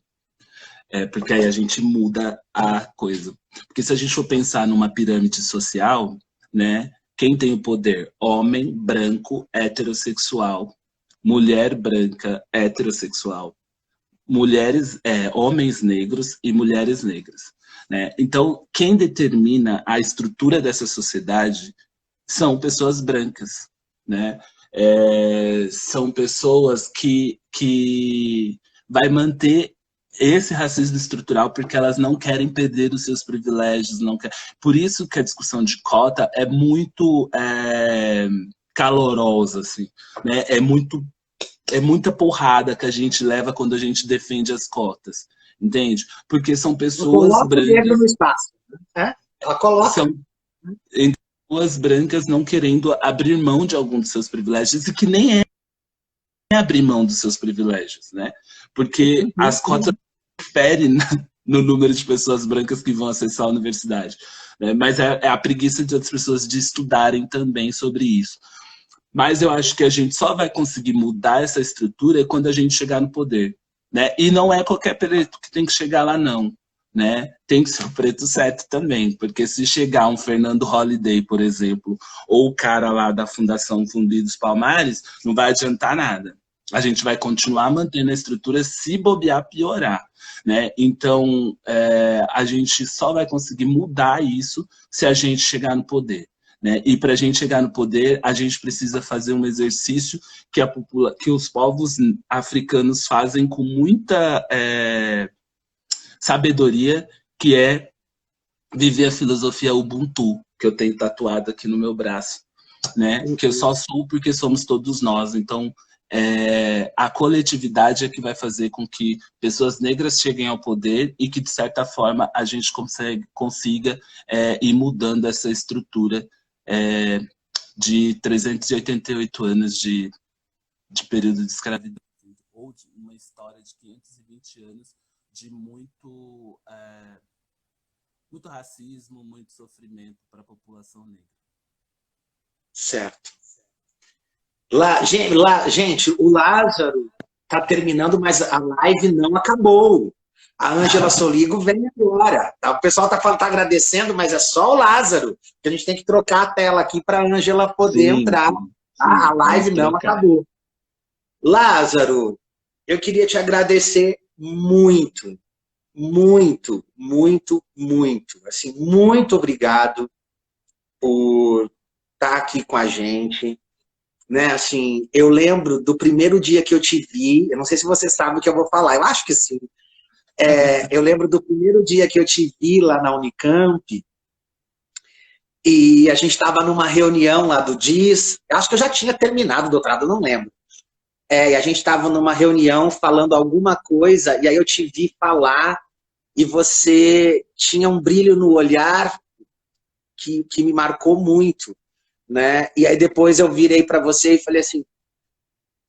Porque aí a gente muda a coisa. Porque se a gente for pensar numa pirâmide social, né? Quem tem o poder? Homem, branco, heterossexual. Mulher branca, heterossexual. Homens negros e mulheres negras. né? Então, quem determina a estrutura dessa sociedade são pessoas brancas, né? São pessoas que vai manter esse racismo estrutural porque elas não querem perder os seus privilégios, não quer... Por isso que a discussão de cota é muito calorosa, assim, né? É muita porrada que a gente leva quando a gente defende as cotas, entende? Porque são pessoas Coloca o negro brancas, no espaço, né? Ela coloca. são pessoas brancas não querendo abrir mão de algum dos seus privilégios e que nem é abrir mão dos seus privilégios, né? Porque as cotas diferem no número de pessoas brancas que vão acessar a universidade, né? Mas é a preguiça de outras pessoas de estudarem também sobre isso. Mas eu acho que a gente só vai conseguir mudar essa estrutura quando a gente chegar no poder, né? E não é qualquer preto que tem que chegar lá, não, né? Tem que ser o preto certo também, porque se chegar um Fernando Holliday, por exemplo, ou o cara lá da Fundação Zumbi dos Palmares, não vai adiantar nada. A gente vai continuar mantendo a estrutura, se bobear, piorar, né? Então, a gente só vai conseguir mudar isso se a gente chegar no poder. Né? E para a gente chegar no poder, a gente precisa fazer um exercício que os povos africanos fazem com muita sabedoria, que é viver a filosofia Ubuntu, que eu tenho tatuado aqui no meu braço, né? Que eu só sou porque somos todos nós. Então, a coletividade é que vai fazer com que pessoas negras cheguem ao poder e que, de certa forma, a gente consiga ir mudando essa estrutura de 388 anos de período de escravidão, ou de uma história de 520 anos de muito racismo, muito sofrimento para a população negra. Certo. Gente, o Lázaro está terminando, mas a live não acabou. A Ângela Soligo vem agora. O pessoal tá agradecendo, mas é só o Lázaro. A gente tem que trocar a tela aqui para a Ângela poder entrar. Sim, a live não acabou. Lázaro, eu queria te agradecer muito, muito, muito, muito. Assim, muito obrigado por estar aqui com a gente. Né, assim, eu lembro do primeiro dia que eu te vi, eu não sei se você sabe o que eu vou falar, eu acho que sim. Eu lembro do primeiro dia que eu te vi lá na Unicamp, e a gente estava numa reunião lá do DIS, acho que eu já tinha terminado o doutorado, não lembro. E a gente estava numa reunião falando alguma coisa, e aí eu te vi falar, e você tinha um brilho no olhar que me marcou muito. Né? E aí depois eu virei para você e falei assim,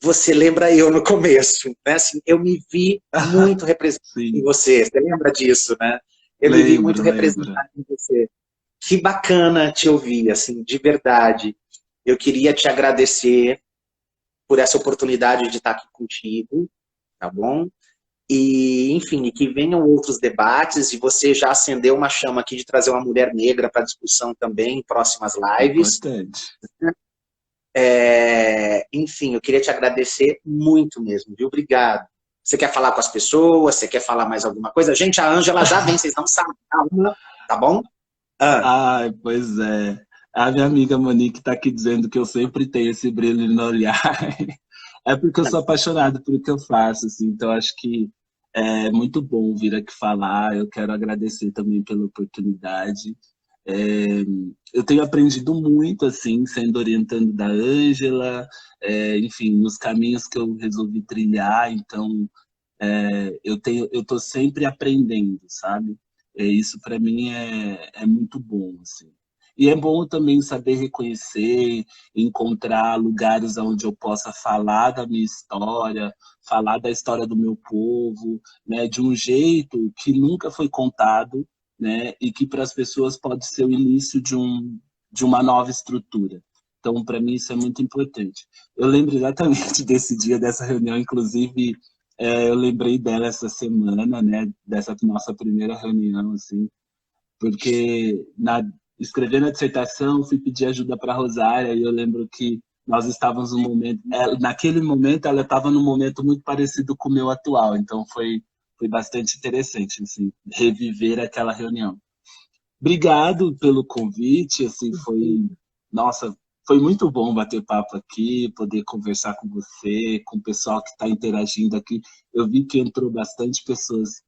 você lembra eu no começo, né? Assim, eu me vi muito representado em você lembra disso, né? Eu me vi muito representado em você. Que bacana te ouvir, assim, de verdade. Eu queria te agradecer por essa oportunidade de estar aqui contigo, tá bom? E, enfim, que venham outros debates, e você já acendeu uma chama aqui de trazer uma mulher negra para discussão também em próximas lives. Importante. Enfim, eu queria te agradecer muito mesmo, viu? Obrigado. Você quer falar com as pessoas? Você quer falar mais alguma coisa? Gente, a Ângela já vem, vocês não sabem, tá bom? Ai, pois é. A minha amiga Monique está aqui dizendo que eu sempre tenho esse brilho no olhar. É porque eu sou apaixonado pelo que eu faço, assim, então acho que é muito bom vir aqui falar. Eu quero agradecer também pela oportunidade. Eu tenho aprendido muito, assim, sendo orientando da Ângela, enfim, nos caminhos que eu resolvi trilhar, então eu estou sempre aprendendo, sabe? Isso para mim é muito bom, assim. E é bom também saber reconhecer, encontrar lugares onde eu possa falar da minha história, falar da história do meu povo, né, de um jeito que nunca foi contado, né, e que para as pessoas pode ser o início de uma nova estrutura. Então, para mim, isso é muito importante. Eu lembro exatamente desse dia, dessa reunião, inclusive, eu lembrei dela essa semana, né, dessa nossa primeira reunião, assim, porque escrevendo a dissertação, fui pedir ajuda para a Rosária, e eu lembro que nós estávamos num momento, naquele momento ela estava num momento muito parecido com o meu atual, então foi foi bastante interessante, assim, reviver aquela reunião. Obrigado pelo convite, assim, nossa, foi muito bom bater papo aqui, poder conversar com você, com o pessoal que está interagindo aqui. Eu vi que entrou bastante pessoas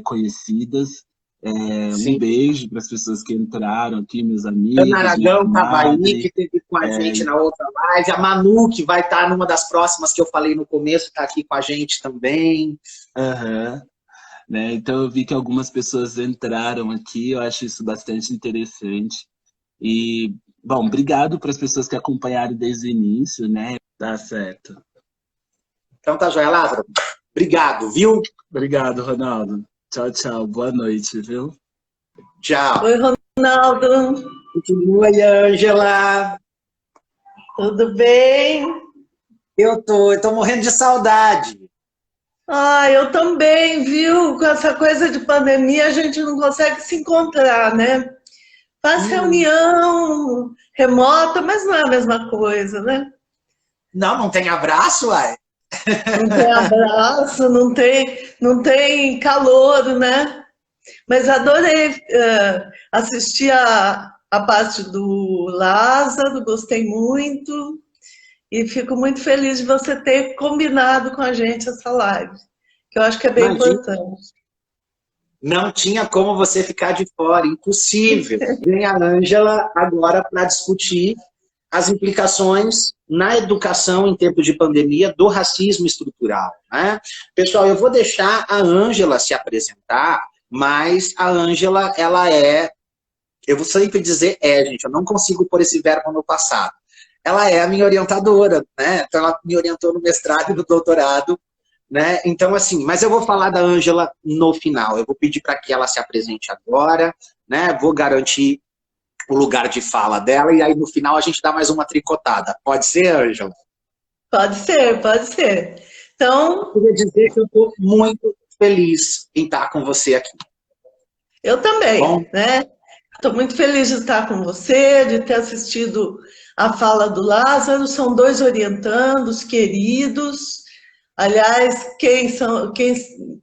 conhecidas. Um Sim. beijo para as pessoas que entraram aqui, meus Ana amigos, minha Aragão estava aí, comadre. que esteve com a gente na outra live. A Manu, que vai estar numa das próximas que eu falei no começo, está aqui com a gente também. Uhum. Né? Então eu vi que algumas pessoas entraram aqui, eu acho isso bastante interessante. E, bom, obrigado para as pessoas que acompanharam desde o início, né? Tá certo. Então tá, joia, Lázaro. Obrigado, viu? Obrigado, Ronaldo. Tchau, tchau. Boa noite, viu? Tchau. Oi, Ronaldo. Continua aí, Ângela. Tudo bem? Eu tô morrendo de saudade. Ah, eu também, viu? Com essa coisa de pandemia, a gente não consegue se encontrar, né? Faz reunião remota, mas não é a mesma coisa, né? Não tem abraço, uai. Não tem abraço, não tem calor, né? Mas adorei assistir a parte do Lázaro, gostei muito. E fico muito feliz de você ter combinado com a gente essa live, que eu acho que é bem Imagina. importante. Não tinha como você ficar de fora, impossível. Vem a Ângela agora para discutir as implicações na educação em tempo de pandemia do racismo estrutural, né? Pessoal, eu vou deixar a Ângela se apresentar, mas a Ângela, ela eu vou sempre dizer gente, eu não consigo pôr esse verbo no passado. Ela é a minha orientadora, né? Então ela me orientou no mestrado e no doutorado, né? Então, assim, mas eu vou falar da Ângela no final. Eu vou pedir para que ela se apresente agora, né? Vou garantir o lugar de fala dela, e aí no final a gente dá mais uma tricotada. Pode ser, Ângela? Pode ser, pode ser. Então... Eu queria dizer que eu estou muito feliz em estar com você aqui. Eu também, Bom? né? Estou muito feliz de estar com você, de ter assistido a fala do Lázaro. São dois orientandos queridos. Aliás, quem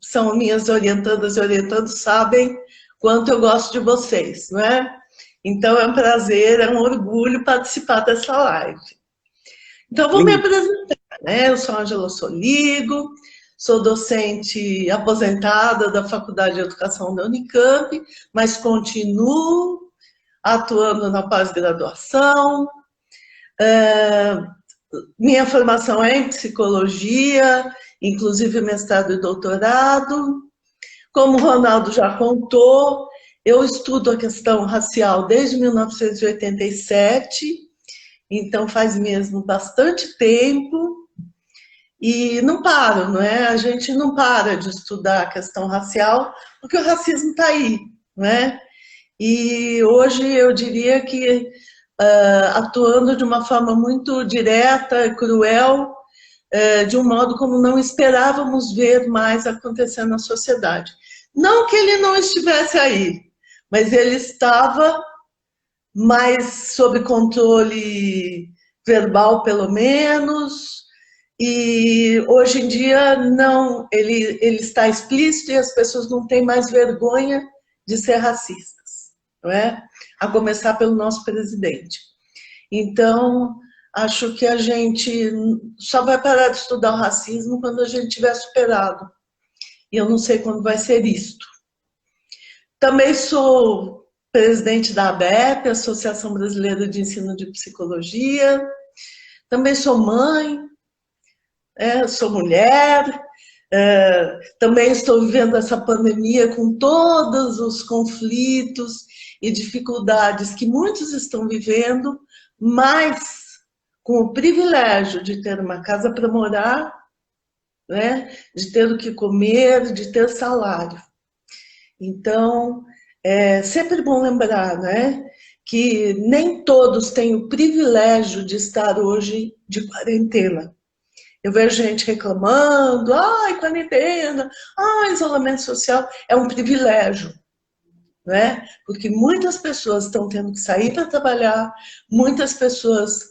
são minhas orientandas e orientandos sabem quanto eu gosto de vocês, não é? Então é um prazer, é um orgulho participar dessa live. Então vou me apresentar, né? Eu sou Ângela Soligo, sou docente aposentada da Faculdade de Educação da Unicamp, mas continuo atuando na pós-graduação. Minha formação é em psicologia, inclusive mestrado e doutorado. Como o Ronaldo já contou, eu estudo a questão racial desde 1987, então faz mesmo bastante tempo. E não paro, não é? A gente não para de estudar a questão racial, porque o racismo está aí, não é? E hoje eu diria que atuando de uma forma muito direta, cruel, de um modo como não esperávamos ver mais acontecer na sociedade. Não que ele não estivesse aí, mas ele estava mais sob controle verbal, pelo menos, e hoje em dia não, ele está explícito e as pessoas não têm mais vergonha de ser racistas, não é? A começar pelo nosso presidente. Então, acho que a gente só vai parar de estudar o racismo quando a gente tiver superado. E eu não sei quando vai ser isto. Também sou presidente da ABEP, Associação Brasileira de Ensino de Psicologia. Também sou mãe, sou mulher. Também estou vivendo essa pandemia com todos os conflitos e dificuldades que muitos estão vivendo, mas com o privilégio de ter uma casa para morar, né? De ter o que comer, de ter salário. Então, é sempre bom lembrar, né, que nem todos têm o privilégio de estar hoje de quarentena. Eu vejo gente reclamando, quarentena, isolamento social, é um privilégio, né? Porque muitas pessoas estão tendo que sair para trabalhar, muitas pessoas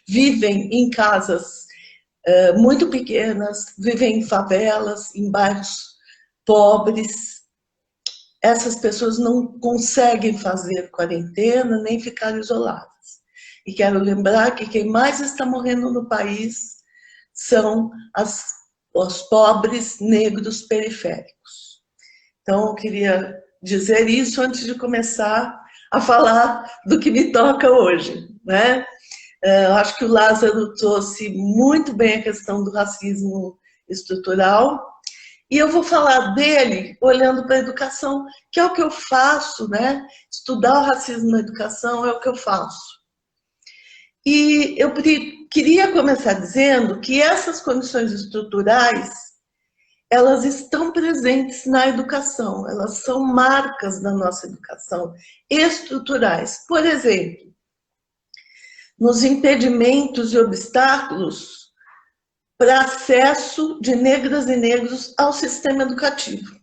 vivem em casas muito pequenas, vivem em favelas, em bairros pobres. Essas pessoas não conseguem fazer quarentena nem ficar isoladas. E quero lembrar que quem mais está morrendo no país são os pobres negros periféricos. Então, eu queria dizer isso antes de começar a falar do que me toca hoje, né? Eu acho que o Lázaro trouxe muito bem a questão do racismo estrutural, e eu vou falar dele olhando para a educação, que é o que eu faço, né? Estudar o racismo na educação é o que eu faço. E eu queria começar dizendo que essas condições estruturais, elas estão presentes na educação, elas são marcas da nossa educação, estruturais. Por exemplo, nos impedimentos e obstáculos para acesso de negras e negros ao sistema educativo,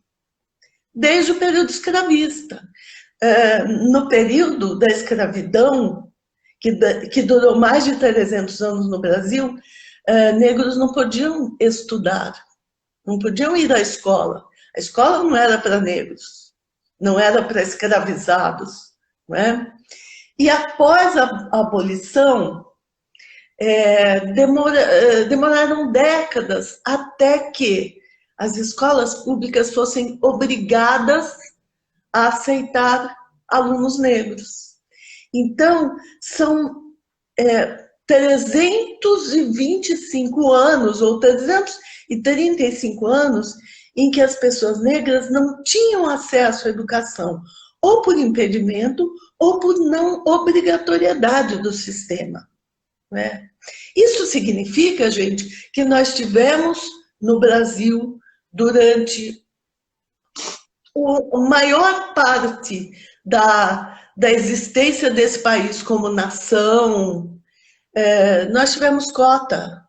desde o período escravista. No período da escravidão, que durou mais de 300 anos no Brasil, negros não podiam estudar, não podiam ir à escola. A escola não era para negros, não era para escravizados, não é? E após a abolição, demoraram décadas até que as escolas públicas fossem obrigadas a aceitar alunos negros. Então, são 325 anos, ou 335 anos, em que as pessoas negras não tinham acesso à educação, ou por impedimento, ou por não obrigatoriedade do sistema, né? Isso significa, gente, que nós tivemos no Brasil, durante a maior parte da existência desse país como nação, nós tivemos cota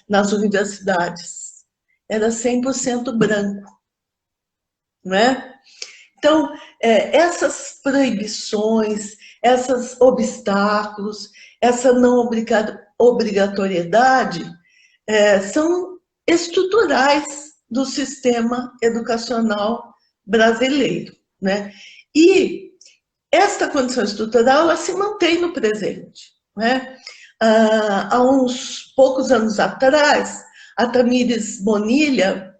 nas universidades. Era 100% branco, não é? Então, essas proibições, esses obstáculos, essa não obrigatoriedade são estruturais do sistema educacional brasileiro, né? E esta condição estrutural, ela se mantém no presente, né? Há uns poucos anos atrás, a Tamires Bonilha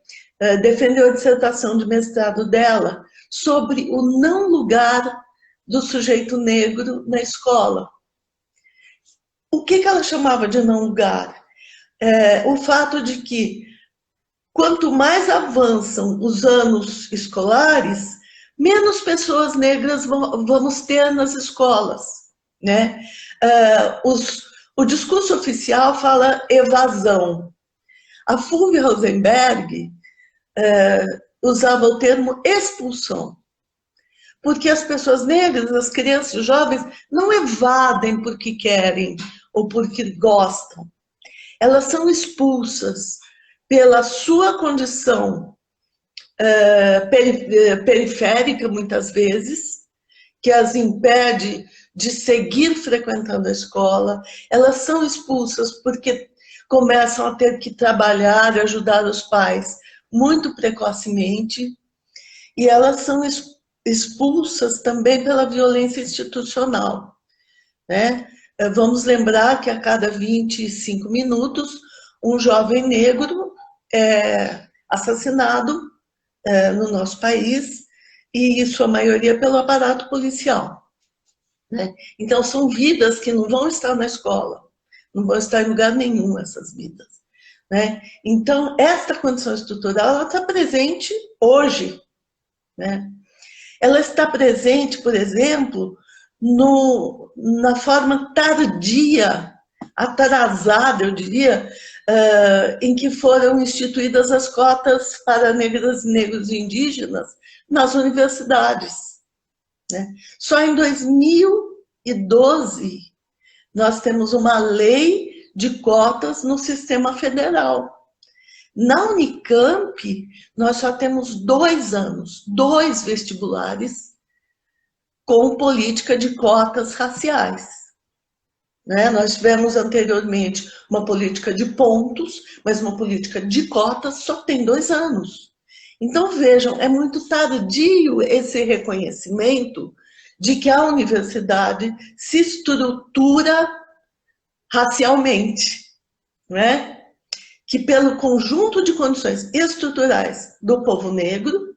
defendeu a dissertação de mestrado dela sobre o não lugar do sujeito negro na escola. O que ela chamava de não lugar? O fato de que, quanto mais avançam os anos escolares, menos pessoas negras vamos ter nas escolas, né? O discurso oficial fala evasão. A Fulvia Rosenberg usava o termo expulsão, porque as pessoas negras, as crianças e os jovens, não evadem porque querem ou porque gostam. Elas são expulsas pela sua condição periférica, muitas vezes, que as impede de seguir frequentando a escola. Elas são expulsas porque começam a ter que trabalhar e ajudar os pais muito precocemente, e elas são expulsas também pela violência institucional, né? Vamos lembrar que a cada 25 minutos um jovem negro é assassinado no nosso país, e em sua maioria pelo aparato policial, né? Então são vidas que não vão estar na escola, não vão estar em lugar nenhum, essas vidas, né? Então esta condição estrutural, ela está presente hoje, né? Ela está presente, por exemplo, na forma tardia, atrasada, eu diria, em que foram instituídas as cotas para negras, negros e indígenas nas universidades, né? Só em 2012 nós temos uma lei de cotas no sistema federal. Na Unicamp, nós só temos 2 anos, 2 vestibulares com política de cotas raciais, né? Nós tivemos anteriormente uma política de pontos, mas uma política de cotas só tem 2 anos. Então, vejam, é muito tardio esse reconhecimento de que a universidade se estrutura racialmente, não é? Que pelo conjunto de condições estruturais do povo negro,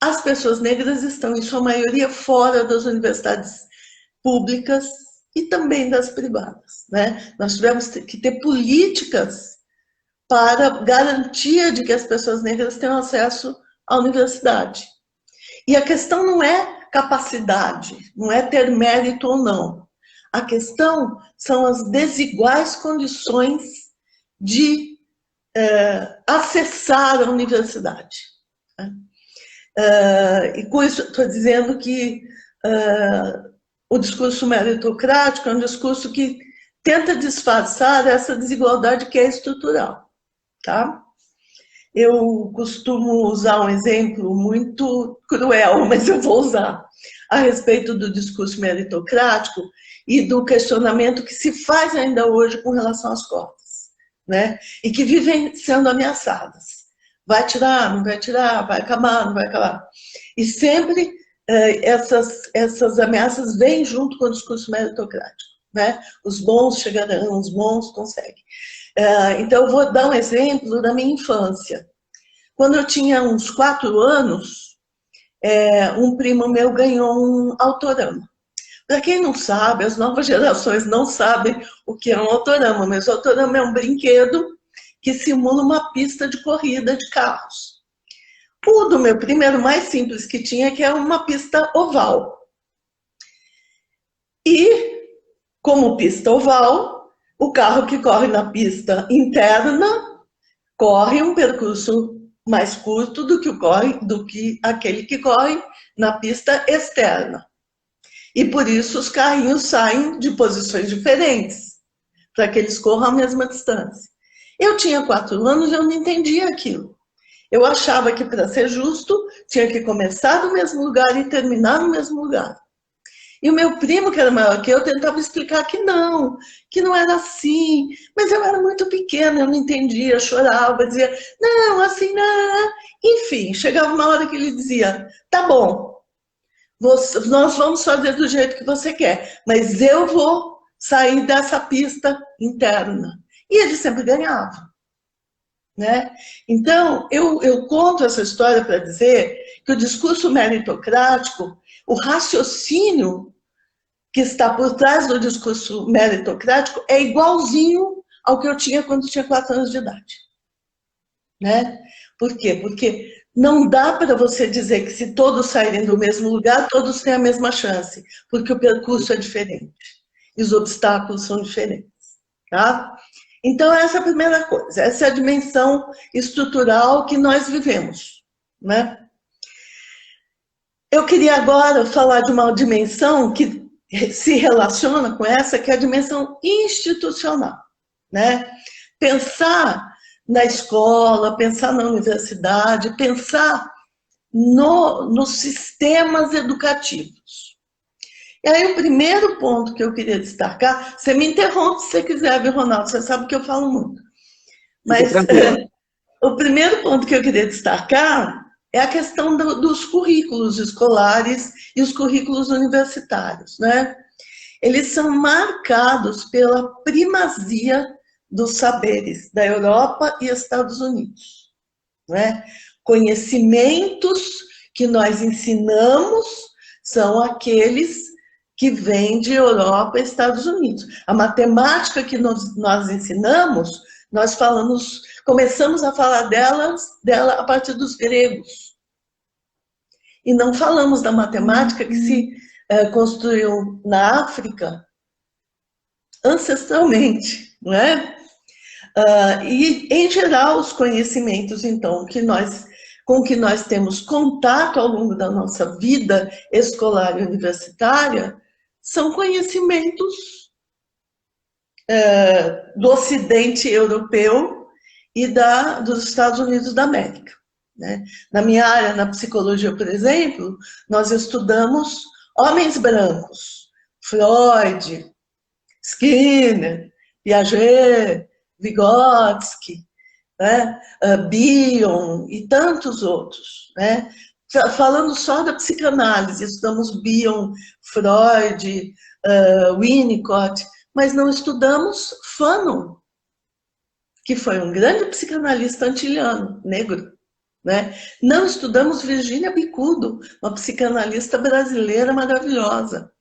as pessoas negras estão, em sua maioria, fora das universidades públicas e também das privadas, né? Nós tivemos que ter políticas para garantia de que as pessoas negras tenham acesso à universidade. E a questão não é capacidade, não é ter mérito ou não. A questão são as desiguais condições de acessar a universidade. E com isso estou dizendo que o discurso meritocrático é um discurso que tenta disfarçar essa desigualdade que é estrutural. Tá? Eu costumo usar um exemplo muito cruel, mas eu vou usar, a respeito do discurso meritocrático e do questionamento que se faz ainda hoje com relação às cotas, né? E que vivem sendo ameaçadas. Vai tirar, não vai tirar, vai acabar, não vai acabar. E sempre essas ameaças vêm junto com o discurso meritocrático, né? Os bons chegarão, os bons conseguem. Então, eu vou dar um exemplo da minha infância. Quando eu tinha uns 4 anos, um primo meu ganhou um autorama. Para quem não sabe, as novas gerações não sabem o que é um autorama, mas o autorama é um brinquedo que simula uma pista de corrida de carros. O do meu primo era o mais simples que tinha, que é uma pista oval. E, como pista oval, o carro que corre na pista interna corre um percurso mais curto do que aquele que corre na pista externa. E por isso os carrinhos saem de posições diferentes, para que eles corram a mesma distância. Eu tinha 4 anos e eu não entendia aquilo. Eu achava que, para ser justo, tinha que começar no mesmo lugar e terminar no mesmo lugar. E o meu primo, que era maior que eu, tentava explicar que não era assim. Mas eu era muito pequena, eu não entendia, chorava, dizia, não, assim não. Enfim, chegava uma hora que ele dizia, tá bom, nós vamos fazer do jeito que você quer, mas eu vou sair dessa pista interna. E ele sempre ganhava. Né? Então, eu conto essa história para dizer que o discurso meritocrático, o raciocínio que está por trás do discurso meritocrático é igualzinho ao que eu tinha quando tinha 4 anos de idade. Né? Por quê? Porque não dá para você dizer que se todos saírem do mesmo lugar, todos têm a mesma chance, porque o percurso é diferente e os obstáculos são diferentes. Tá? Então, essa é a primeira coisa, essa é a dimensão estrutural que nós vivemos. Né? Eu queria agora falar de uma dimensão que se relaciona com essa, que é a dimensão institucional. Né? Pensar na escola, pensar na universidade, pensar nos sistemas educativos. E aí o primeiro ponto que eu queria destacar, você me interrompe se você quiser, viu, Ronaldo? Você sabe que eu falo muito. Mas o primeiro ponto que eu queria destacar é a questão dos currículos escolares e os currículos universitários, né? Eles são marcados pela primazia dos saberes da Europa e Estados Unidos, né? Conhecimentos que nós ensinamos são aqueles que vêm de Europa e Estados Unidos. A matemática que nós ensinamos, nós começamos a falar dela a partir dos gregos. E não falamos da matemática que se construiu na África ancestralmente, não é? E, em geral, os conhecimentos, então, com que nós temos contato ao longo da nossa vida escolar e universitária, são conhecimentos do Ocidente europeu e dos Estados Unidos da América. Né? Na minha área, na psicologia, por exemplo, nós estudamos homens brancos, Freud, Skinner, Piaget, Vygotsky, né? Bion e tantos outros, né? Falando só da psicanálise, estudamos Bion, Freud, Winnicott, mas não estudamos Fanon, que foi um grande psicanalista antiliano, negro, né? Não estudamos Virginia Bicudo, uma psicanalista brasileira maravilhosa.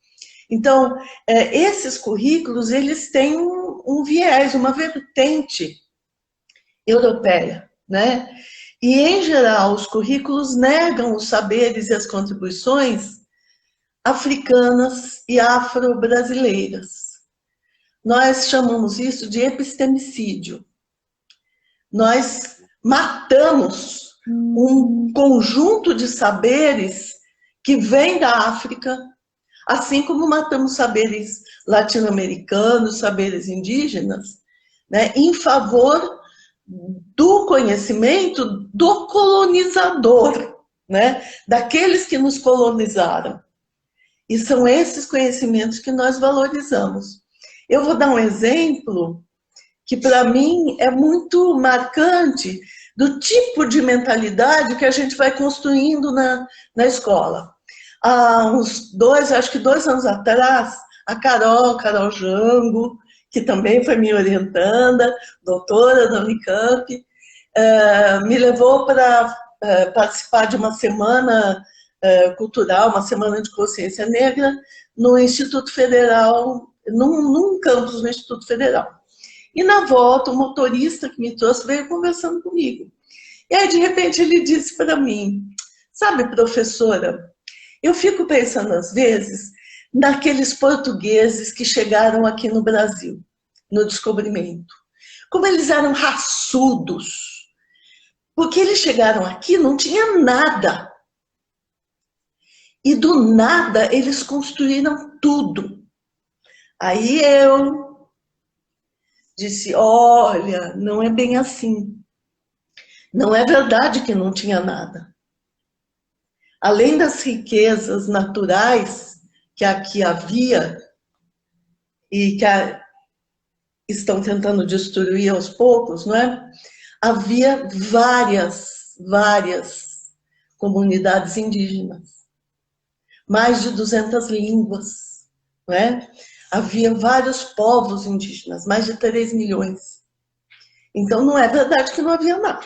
Então, esses currículos, eles têm um viés, uma vertente europeia, né? E, em geral, os currículos negam os saberes e as contribuições africanas e afro-brasileiras. Nós chamamos isso de epistemicídio. Nós matamos um conjunto de saberes que vem da África, assim como matamos saberes latino-americanos, saberes indígenas, né, em favor do conhecimento do colonizador, né, daqueles que nos colonizaram. E são esses conhecimentos que nós valorizamos. Eu vou dar um exemplo que, para mim, é muito marcante do tipo de mentalidade que a gente vai construindo na escola. Há acho que 2 anos atrás, a Carol Jango, que também foi minha orientanda, doutora da Unicamp, me levou para participar de uma semana cultural, uma semana de consciência negra, no Instituto Federal, num campus do Instituto Federal. E na volta, o motorista que me trouxe veio conversando comigo. E aí, de repente, ele disse para mim, sabe, professora, eu fico pensando às vezes naqueles portugueses que chegaram aqui no Brasil, no descobrimento. Como eles eram raçudos. Porque eles chegaram aqui, não tinha nada. E do nada, eles construíram tudo. Aí eu disse, olha, não é bem assim. Não é verdade que não tinha nada. Além das riquezas naturais que aqui havia e que estão tentando destruir aos poucos, não é? Havia várias comunidades indígenas. Mais de 200 línguas, não é? Havia vários povos indígenas, mais de 3 milhões. Então, não é verdade que não havia nada.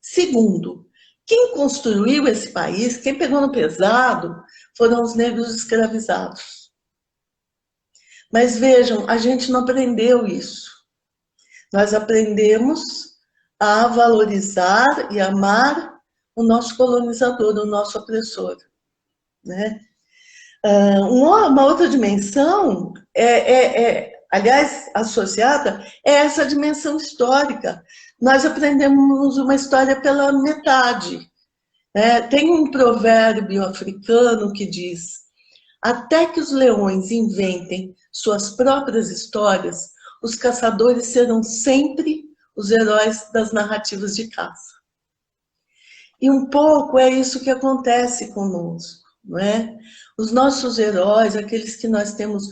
Segundo, quem construiu esse país, quem pegou no pesado, foram os negros escravizados. Mas vejam, a gente não aprendeu isso. Nós aprendemos a valorizar e amar o nosso colonizador, o nosso opressor, né? Uma outra dimensão, aliás, associada, é essa dimensão histórica. Nós aprendemos uma história pela metade. Né? Tem um provérbio africano que diz: até que os leões inventem suas próprias histórias, os caçadores serão sempre os heróis das narrativas de caça. E um pouco é isso que acontece conosco, não é? Os nossos heróis, aqueles que nós temos,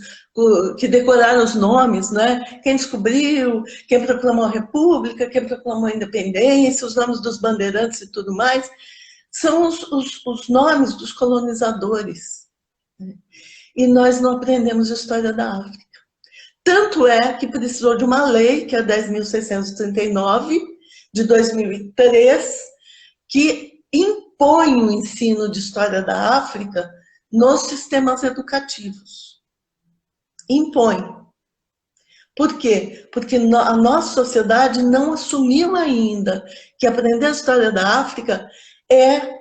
que decoraram os nomes, né? Quem descobriu, quem proclamou a República, quem proclamou a Independência, os nomes dos bandeirantes e tudo mais, são os nomes dos colonizadores. E nós não aprendemos a história da África. Tanto é que precisou de uma lei, que é a 10.639, de 2003, que impõe o ensino de história da África nos sistemas educativos. Impõe. Por quê? Porque a nossa sociedade não assumiu ainda que aprender a história da África é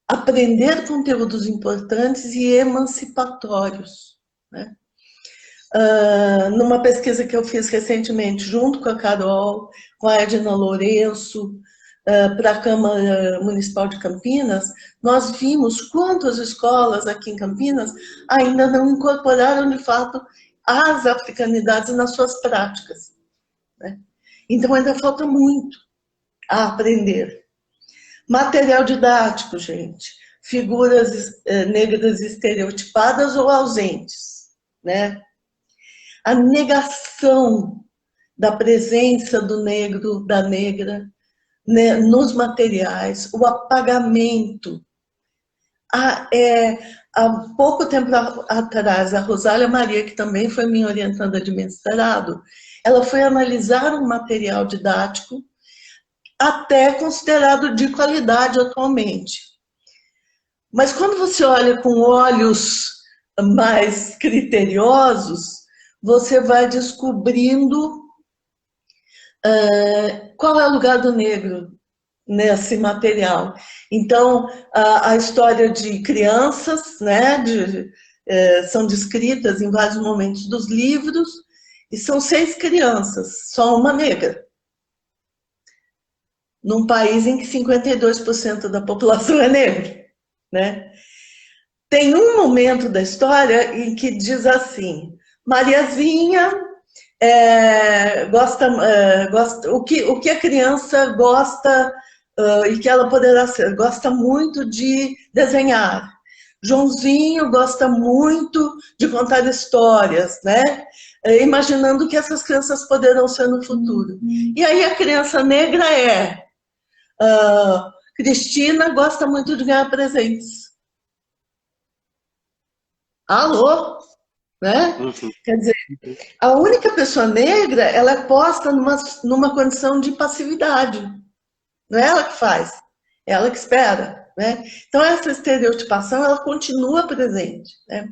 aprender conteúdos importantes e emancipatórios. Né? Numa pesquisa que eu fiz recentemente, junto com a Carol, com a Edna Lourenço, para a Câmara Municipal de Campinas, nós vimos quantas escolas aqui em Campinas ainda não incorporaram, de fato, as africanidades nas suas práticas. Né? Então, ainda falta muito a aprender. Material didático, gente. Figuras negras estereotipadas ou ausentes. Né? A negação da presença do negro, da negra, né, nos materiais, o apagamento. Há pouco tempo atrás, a Rosália Maria, que também foi minha orientanda de mestrado, ela foi analisar um material didático até considerado de qualidade atualmente. Mas quando você olha com olhos mais criteriosos, você vai descobrindo qual é o lugar do negro nesse material. Então, a história de crianças, né, são descritas em vários momentos dos livros, e são 6 crianças, só uma negra. Num país em que 52% da população é negra, né? Tem um momento da história em que diz assim, Mariazinha gosta o que a criança gosta e que ela poderá ser, gosta muito de desenhar. Joãozinho gosta muito de contar histórias, né? Imaginando que essas crianças poderão ser no futuro. E aí a criança negra Cristina gosta muito de ganhar presentes. Alô? Né? Quer dizer, a única pessoa negra, ela é posta numa condição de passividade. Não é ela que faz, é ela que espera. Né? Então, essa estereotipação, ela continua presente. Né?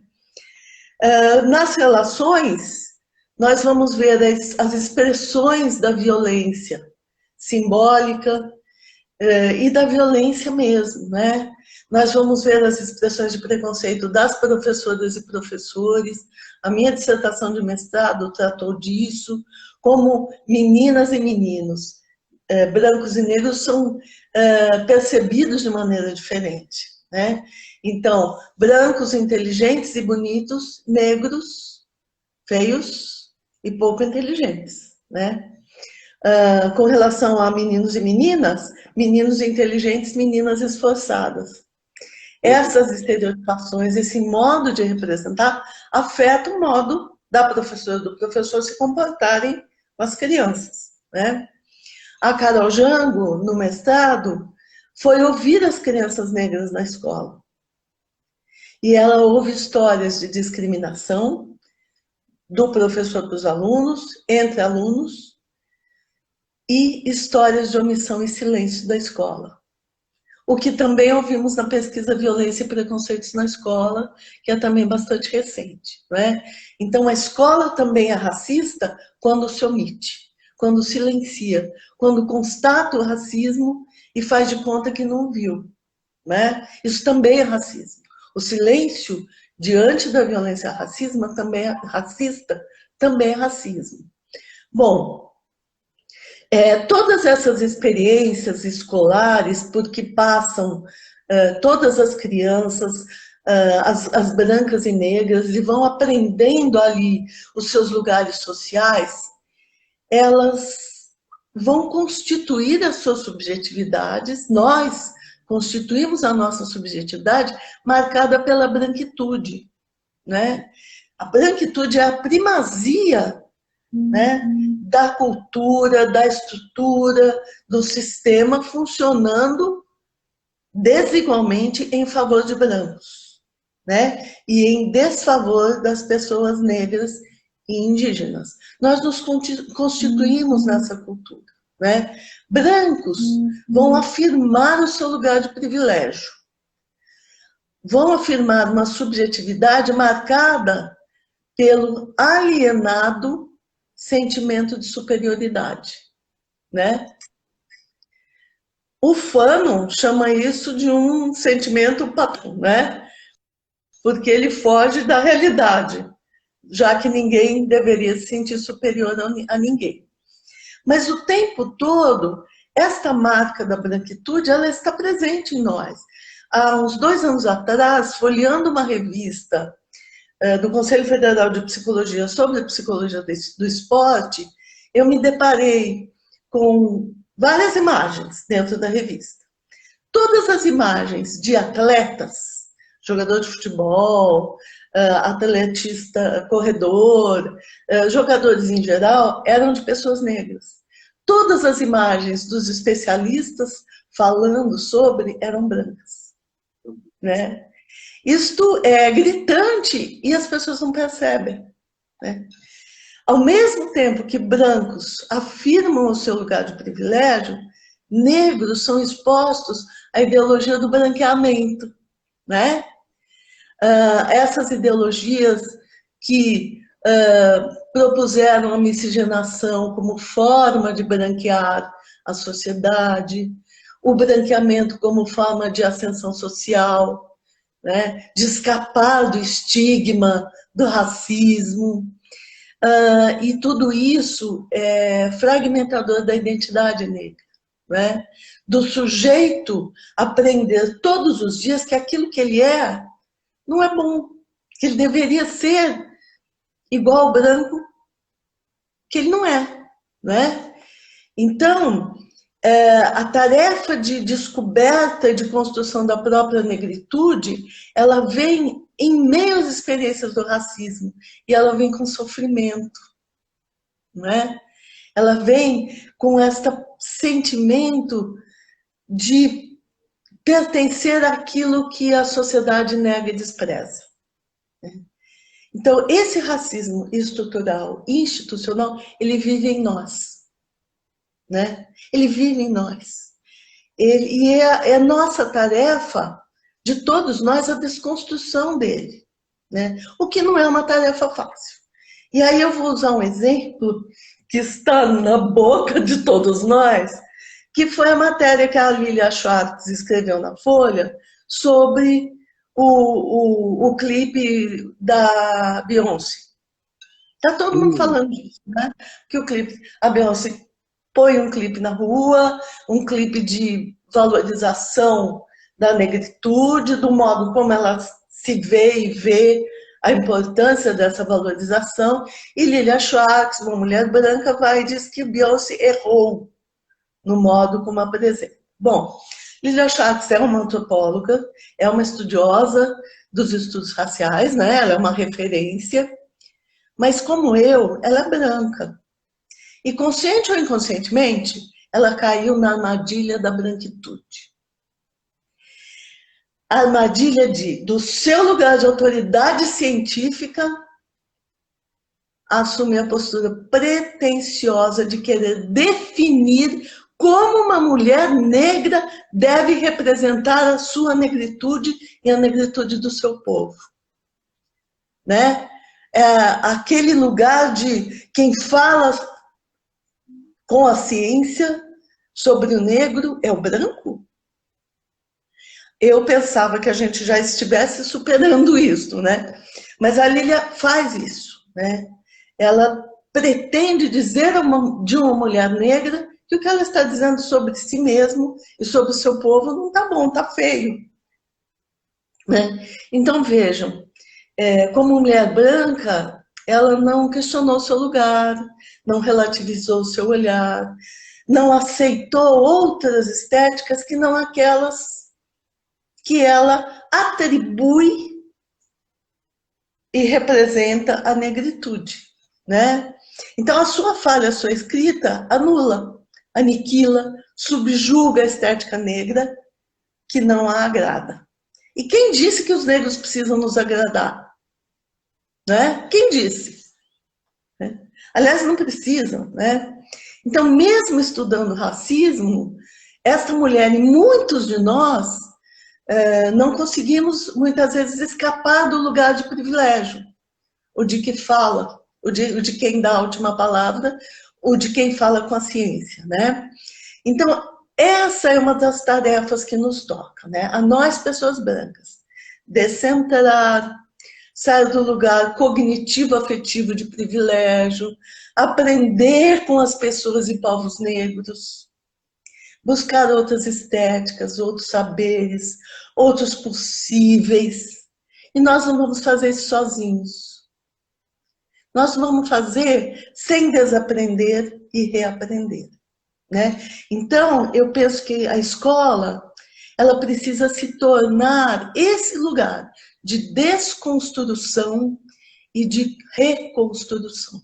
Nas relações, nós vamos ver as expressões da violência simbólica e da violência mesmo. Né? Nós vamos ver as expressões de preconceito das professoras e professores. A minha dissertação de mestrado tratou disso, como meninas e meninos, brancos e negros, são percebidos de maneira diferente. Né? Então, brancos, inteligentes e bonitos, negros, feios e pouco inteligentes. Né? Com relação a meninos e meninas, meninos inteligentes, meninas esforçadas. Essas estereotipações, esse modo de representar, afeta o modo da professora e do professor se comportarem com as crianças. Né? A Carol Jango, no mestrado, foi ouvir as crianças negras na escola. E ela ouve histórias de discriminação do professor para os alunos, entre alunos, e histórias de omissão e silêncio da escola. O que também ouvimos na pesquisa Violência e Preconceitos na Escola, que é também bastante recente. Né? Então, a escola também é racista quando se omite, quando silencia, quando constata o racismo e faz de conta que não viu. Né? Isso também é racismo. O silêncio diante da violência racista também é racismo. Bom, todas essas experiências escolares, por que passam todas as crianças, as brancas e negras, e vão aprendendo ali os seus lugares sociais, elas vão constituir as suas subjetividades. Nós constituímos a nossa subjetividade marcada pela branquitude. Né? A branquitude é a primazia, né, da cultura, da estrutura, do sistema funcionando desigualmente em favor de brancos, né, e em desfavor das pessoas negras e indígenas. Nós nos constituímos nessa cultura. Né? Brancos vão afirmar o seu lugar de privilégio, vão afirmar uma subjetividade marcada pelo alienado sentimento de superioridade, né? O Fanon chama isso de um sentimento patrão, né? Porque ele foge da realidade, já que ninguém deveria se sentir superior a ninguém. Mas o tempo todo, esta marca da branquitude, ela está presente em nós. Há uns 2 anos atrás, folheando uma revista do Conselho Federal de Psicologia sobre a psicologia do esporte, eu me deparei com várias imagens dentro da revista. Todas as imagens de atletas jogador de futebol, atletista, corredor, jogadores em geral, eram de pessoas negras. Todas as imagens dos especialistas falando sobre eram brancas, né? Isto é gritante e as pessoas não percebem, né? Ao mesmo tempo que brancos afirmam o seu lugar de privilégio, negros são expostos à ideologia do branqueamento, né? Essas ideologias que propuseram a miscigenação como forma de branquear a sociedade, o branqueamento como forma de ascensão social, né? De escapar do estigma, do racismo. E tudo isso é fragmentador da identidade negra, né? Do sujeito aprender todos os dias que aquilo que ele é não é bom, que ele deveria ser igual ao branco, que ele não é, né? Então, a tarefa de descoberta e de construção da própria negritude, ela vem em meio às experiências do racismo, e ela vem com sofrimento, não é? Ela vem com este sentimento de pertencer àquilo que a sociedade nega e despreza. Então, esse racismo estrutural e institucional, ele vive em nós, né? Ele vive em nós. E é nossa tarefa, de todos nós, a desconstrução dele, né? O que não é uma tarefa fácil. E aí eu vou usar um exemplo que está na boca de todos nós, que foi a matéria que a Lilia Schwartz escreveu na Folha sobre o clipe da Beyoncé. Está todo mundo falando disso, né? Que o clipe, a Beyoncé põe um clipe na rua, um clipe de valorização da negritude, do modo como ela se vê e vê a importância dessa valorização, e Lilia Schwartz, uma mulher branca, vai e diz que Beyoncé errou no modo como apresenta. Bom, Lilia Schwartz é uma antropóloga, é uma estudiosa dos estudos raciais, né? Ela é uma referência, mas como eu, ela é branca. E consciente ou inconscientemente, ela caiu na armadilha da branquitude. A armadilha do seu lugar de autoridade científica, assumir a postura pretensiosa de querer definir como uma mulher negra deve representar a sua negritude e a negritude do seu povo, né? Aquele lugar de quem fala com a ciência sobre o negro é o branco? Eu pensava que a gente já estivesse superando isso, né? Mas a Lilia faz isso, né? Ela pretende dizer de uma mulher negra que o que ela está dizendo sobre si mesmo e sobre o seu povo não está bom, está feio, né? Então vejam, como mulher branca, ela não questionou seu lugar, não relativizou o seu olhar, não aceitou outras estéticas que não aquelas que ela atribui e representa a negritude, né? Então a sua falha, a sua escrita anula, aniquila, subjuga a estética negra que não a agrada. E quem disse que os negros precisam nos agradar? Né? Quem disse? Aliás, não precisam, né? Então, mesmo estudando racismo, esta mulher e muitos de nós não conseguimos, muitas vezes, escapar do lugar de privilégio, o de que fala, o de quem dá a última palavra, o de quem fala com a ciência, né? Então, essa é uma das tarefas que nos toca, né? A nós, pessoas brancas, descentrar, sair do lugar cognitivo-afetivo de privilégio, aprender com as pessoas e povos negros, buscar outras estéticas, outros saberes, outros possíveis. E nós não vamos fazer isso sozinhos. Nós vamos fazer sem desaprender e reaprender, né? Então, eu penso que a escola, ela precisa se tornar esse lugar de desconstrução e de reconstrução.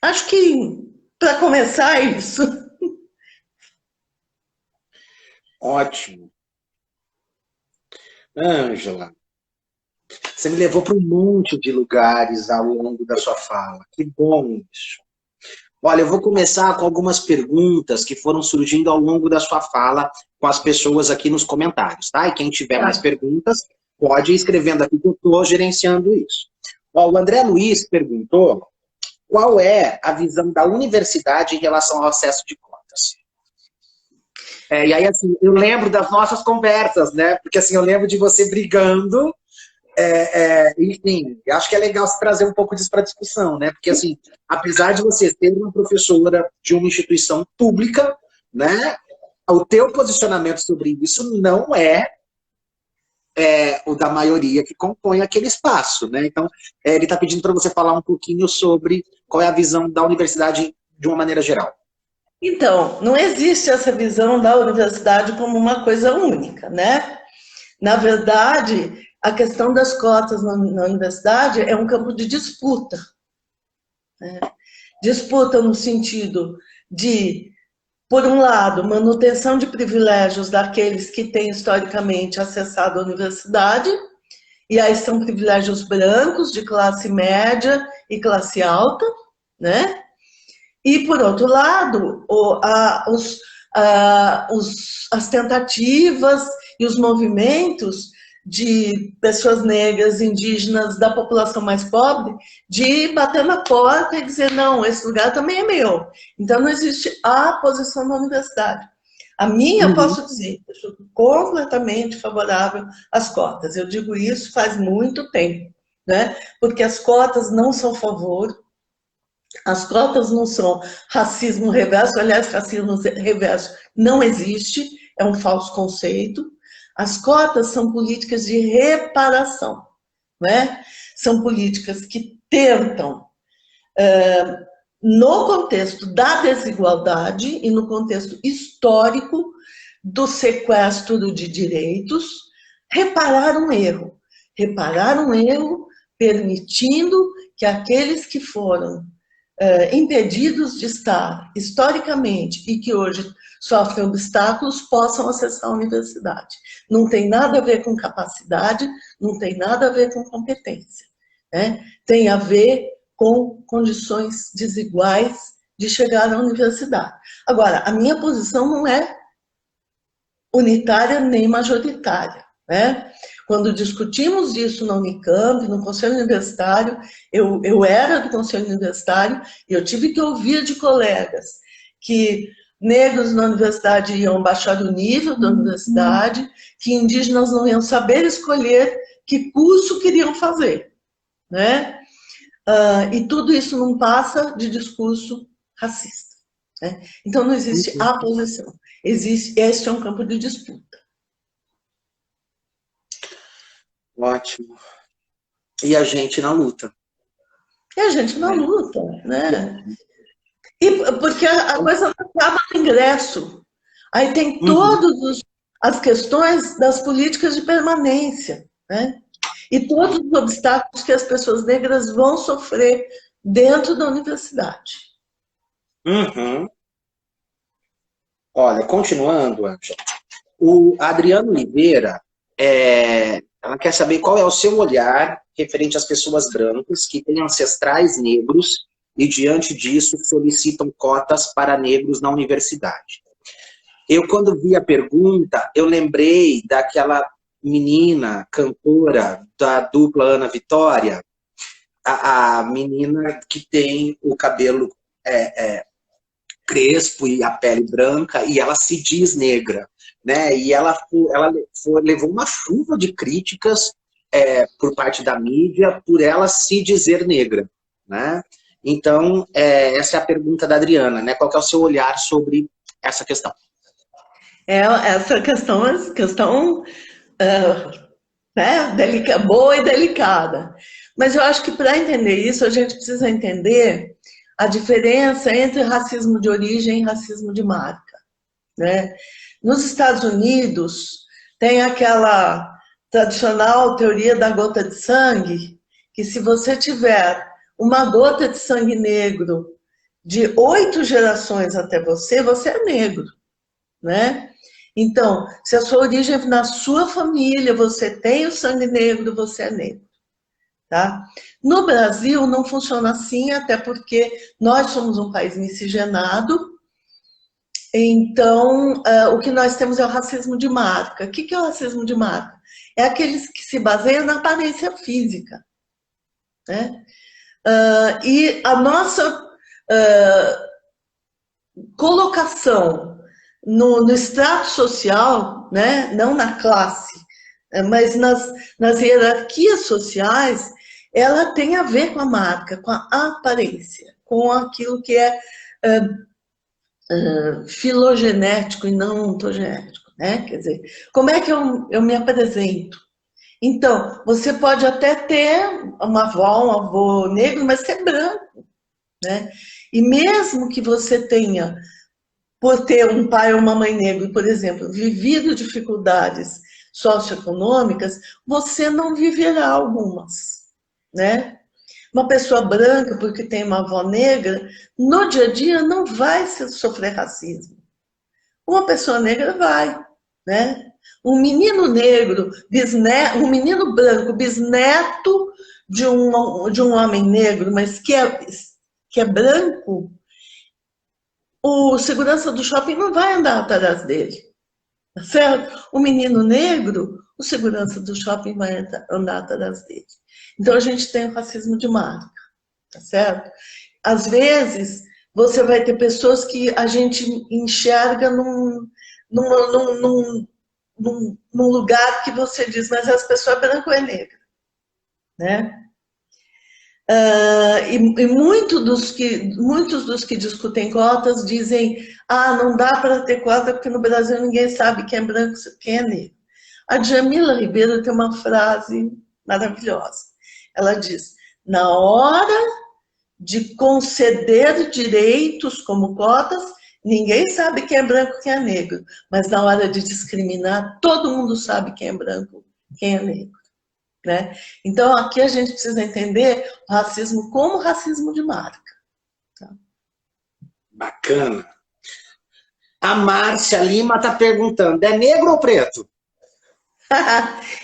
Acho que, para começar, é isso. Ótimo. Ângela, você me levou para um monte de lugares ao longo da sua fala. Que bom isso. Olha, eu vou começar com algumas perguntas que foram surgindo ao longo da sua fala com as pessoas aqui nos comentários, tá? E quem tiver mais perguntas, pode ir escrevendo aqui que eu estou gerenciando isso. Ó, o André Luiz perguntou qual é a visão da universidade em relação ao acesso de cotas. E aí, assim, eu lembro das nossas conversas, né? Porque, assim, eu lembro de você brigando. Enfim, acho que é legal se trazer um pouco disso para a discussão, né? Porque, assim, apesar de você ser uma professora de uma instituição pública, né? O teu posicionamento sobre isso não é o da maioria que compõe aquele espaço, né? Então, ele está pedindo para você falar um pouquinho sobre qual é a visão da universidade de uma maneira geral. Então, não existe essa visão da universidade como uma coisa única, né? Na verdade, a questão das cotas na universidade é um campo de disputa. Né? Disputa no sentido de, por um lado, manutenção de privilégios daqueles que têm historicamente acessado a universidade, e aí são privilégios brancos de classe média e classe alta, né? E, por outro lado, as tentativas e os movimentos de pessoas negras, indígenas, da população mais pobre, de bater na porta e dizer, não, esse lugar também é meu. Então, não existe a posição da universidade. A minha, posso dizer, eu sou completamente favorável às cotas. Eu digo isso faz muito tempo, né? Porque as cotas não são favor, as cotas não são racismo reverso, aliás, racismo reverso não existe, é um falso conceito. As cotas são políticas de reparação, né? São políticas que tentam, no contexto da desigualdade e no contexto histórico do sequestro de direitos, reparar um erro. Reparar um erro permitindo que aqueles que foram impedidos de estar historicamente e que hoje sofrem obstáculos possam acessar a universidade. Não tem nada a ver com capacidade, não tem nada a ver com competência, né? Tem a ver com condições desiguais de chegar à universidade. Agora, a minha posição não é unitária nem majoritária, né? Quando discutimos isso na Unicamp, no Conselho Universitário, eu era do Conselho Universitário e eu tive que ouvir de colegas que negros na universidade iam baixar o nível da universidade, que indígenas não iam saber escolher que curso queriam fazer, né? E tudo isso não passa de discurso racista, né? Então não existe a posição, este é um campo de disputa. Ótimo. E a gente na luta. E a gente na luta, né? E porque a coisa não acaba no ingresso. Aí tem todas as questões das políticas de permanência, né? E todos os obstáculos que as pessoas negras vão sofrer dentro da universidade. Olha, continuando, Ângela, o Adriano Oliveira, ela quer saber qual é o seu olhar referente às pessoas brancas que têm ancestrais negros e, diante disso, solicitam cotas para negros na universidade. Eu, quando vi a pergunta, eu lembrei daquela menina, cantora da dupla Ana Vitória, a menina que tem o cabelo crespo e a pele branca, e ela se diz negra, né? E ela levou uma chuva de críticas por parte da mídia por ela se dizer negra, né? Então, essa é a pergunta da Adriana, né? Qual que é o seu olhar sobre essa questão? Essa questão boa e delicada. Mas eu acho que para entender isso, a gente precisa entender a diferença entre racismo de origem e racismo de marca, né? Nos Estados Unidos, tem aquela tradicional teoria da gota de sangue, que se você tiver uma gota de sangue negro de 8 gerações até você, você é negro, né? Então, se a sua origem na sua família, você tem o sangue negro, você é negro, tá? No Brasil não funciona assim, até porque nós somos um país miscigenado, então o que nós temos é o racismo de marca. O que é o racismo de marca? É aqueles que se baseiam na aparência física, né? E a nossa colocação no extrato social, né, não na classe, mas nas hierarquias sociais, ela tem a ver com a marca, com a aparência, com aquilo que é filogenético e não ontogenético, né? Quer dizer, como é que eu me apresento? Então, você pode até ter uma avó, um avô negro, mas ser branco, né? E mesmo que você tenha, por ter um pai ou uma mãe negro, por exemplo, vivido dificuldades socioeconômicas, você não viverá algumas, né? Uma pessoa branca, porque tem uma avó negra, no dia a dia não vai sofrer racismo. Uma pessoa negra vai, né? Um menino negro, um menino branco, bisneto de um homem negro, mas que é branco, o segurança do shopping não vai andar atrás dele, tá certo? O menino negro, o segurança do shopping vai andar atrás dele. Então a gente tem o racismo de marca, tá certo? Às vezes você vai ter pessoas que a gente enxerga num lugar que você diz, mas essa pessoa é branca ou é negra, né? E muitos dos que discutem cotas dizem, não dá para ter cota porque no Brasil ninguém sabe quem é branco e quem é negro. A Djamila Ribeiro tem uma frase maravilhosa. Ela diz, na hora de conceder direitos como cotas, ninguém sabe quem é branco e quem é negro, mas na hora de discriminar, todo mundo sabe quem é branco e quem é negro. Né? Então, aqui a gente precisa entender o racismo como racismo de marca. Tá? Bacana. A Márcia Lima está perguntando, é negro ou preto?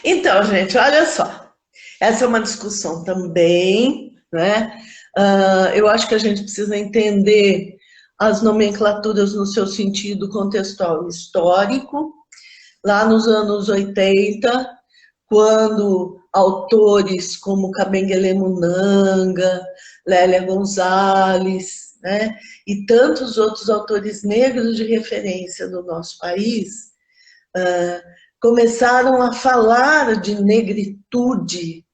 Então, gente, olha só. Essa é uma discussão também, né? Eu acho que a gente precisa entender as nomenclaturas no seu sentido contextual e histórico. Lá nos anos 80, quando autores como Kabengele Munanga, Lélia Gonzalez, né, e tantos outros autores negros de referência no nosso país, começaram a falar de negritude.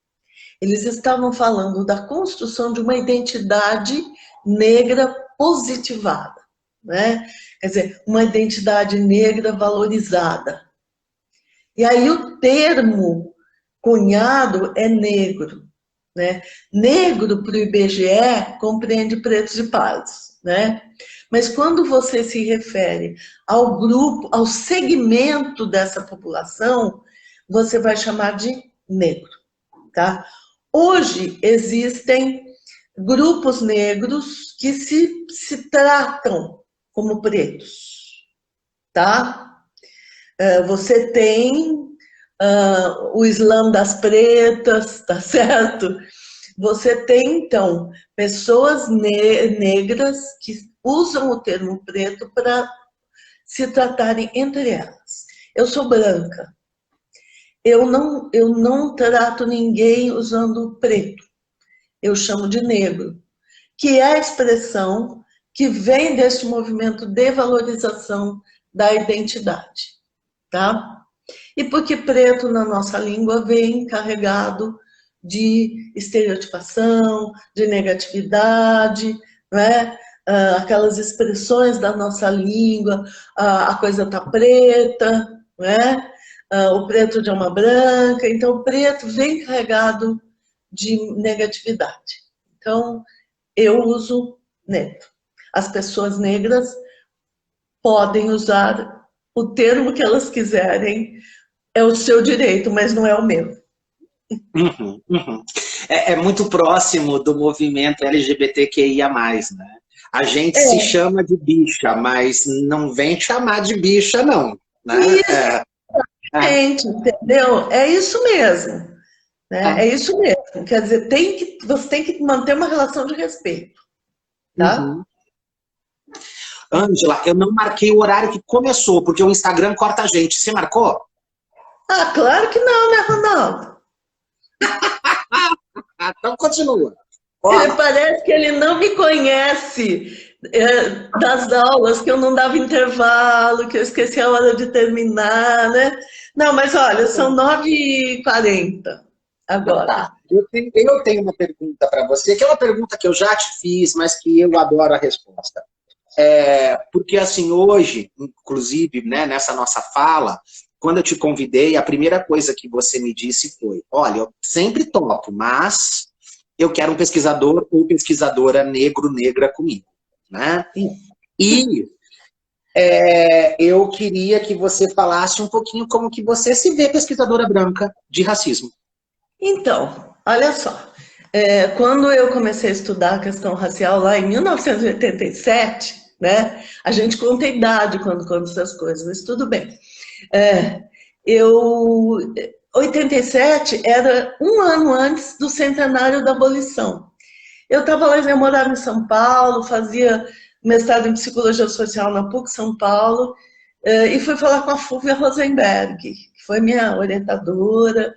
Eles estavam falando da construção de uma identidade negra positivada, né? Quer dizer, uma identidade negra valorizada. E aí o termo cunhado é negro, né? Negro para o IBGE compreende pretos e pardos, né? Mas quando você se refere ao grupo, ao segmento dessa população, você vai chamar de negro, tá? Hoje existem grupos negros que se tratam como pretos, tá? Você tem o Islã das pretas, tá certo? Você tem, então, pessoas negras que usam o termo preto para se tratarem entre elas. Eu sou branca. Eu não trato ninguém usando preto. Eu chamo de negro, que é a expressão que vem deste movimento de valorização da identidade, tá? E porque preto na nossa língua vem carregado de estereotipação, de negatividade, né? Aquelas expressões da nossa língua, a coisa tá preta, né? O preto de alma branca, então o preto vem carregado de negatividade. Então, eu uso negro. As pessoas negras podem usar o termo que elas quiserem, é o seu direito, mas não é o meu. Uhum, uhum. É muito próximo do movimento LGBTQIA+, né? A gente se chama de bicha, mas não vem chamar de bicha, não. Né? Gente, entendeu? É isso mesmo. Né? É isso mesmo. Quer dizer, você tem que manter uma relação de respeito. Tá? Uhum. Ângela, eu não marquei o horário que começou, porque o Instagram corta a gente. Você marcou? Ah, claro que não, né, Ronaldo? Então continua. Ele parece que ele não me conhece das aulas, que eu não dava intervalo, que eu esqueci a hora de terminar, né? Não, mas olha, são 9h40 agora. Tá. Eu tenho uma pergunta para você, que é uma pergunta que eu já te fiz, mas que eu adoro a resposta. Porque, assim, hoje, inclusive, né, nessa nossa fala, quando eu te convidei, a primeira coisa que você me disse foi, olha, eu sempre topo, mas eu quero um pesquisador ou pesquisadora negro, negra comigo, né? E eu queria que você falasse um pouquinho como que você se vê pesquisadora branca de racismo. Então, olha só. Quando eu comecei a estudar a questão racial lá em 1987, né? A gente conta a idade quando conta essas coisas, mas tudo bem. 87 era um ano antes do centenário da abolição. Eu estava lá, eu morava em São Paulo, fazia mestrado em psicologia social na PUC São Paulo, e fui falar com a Fúvia Rosenberg, que foi minha orientadora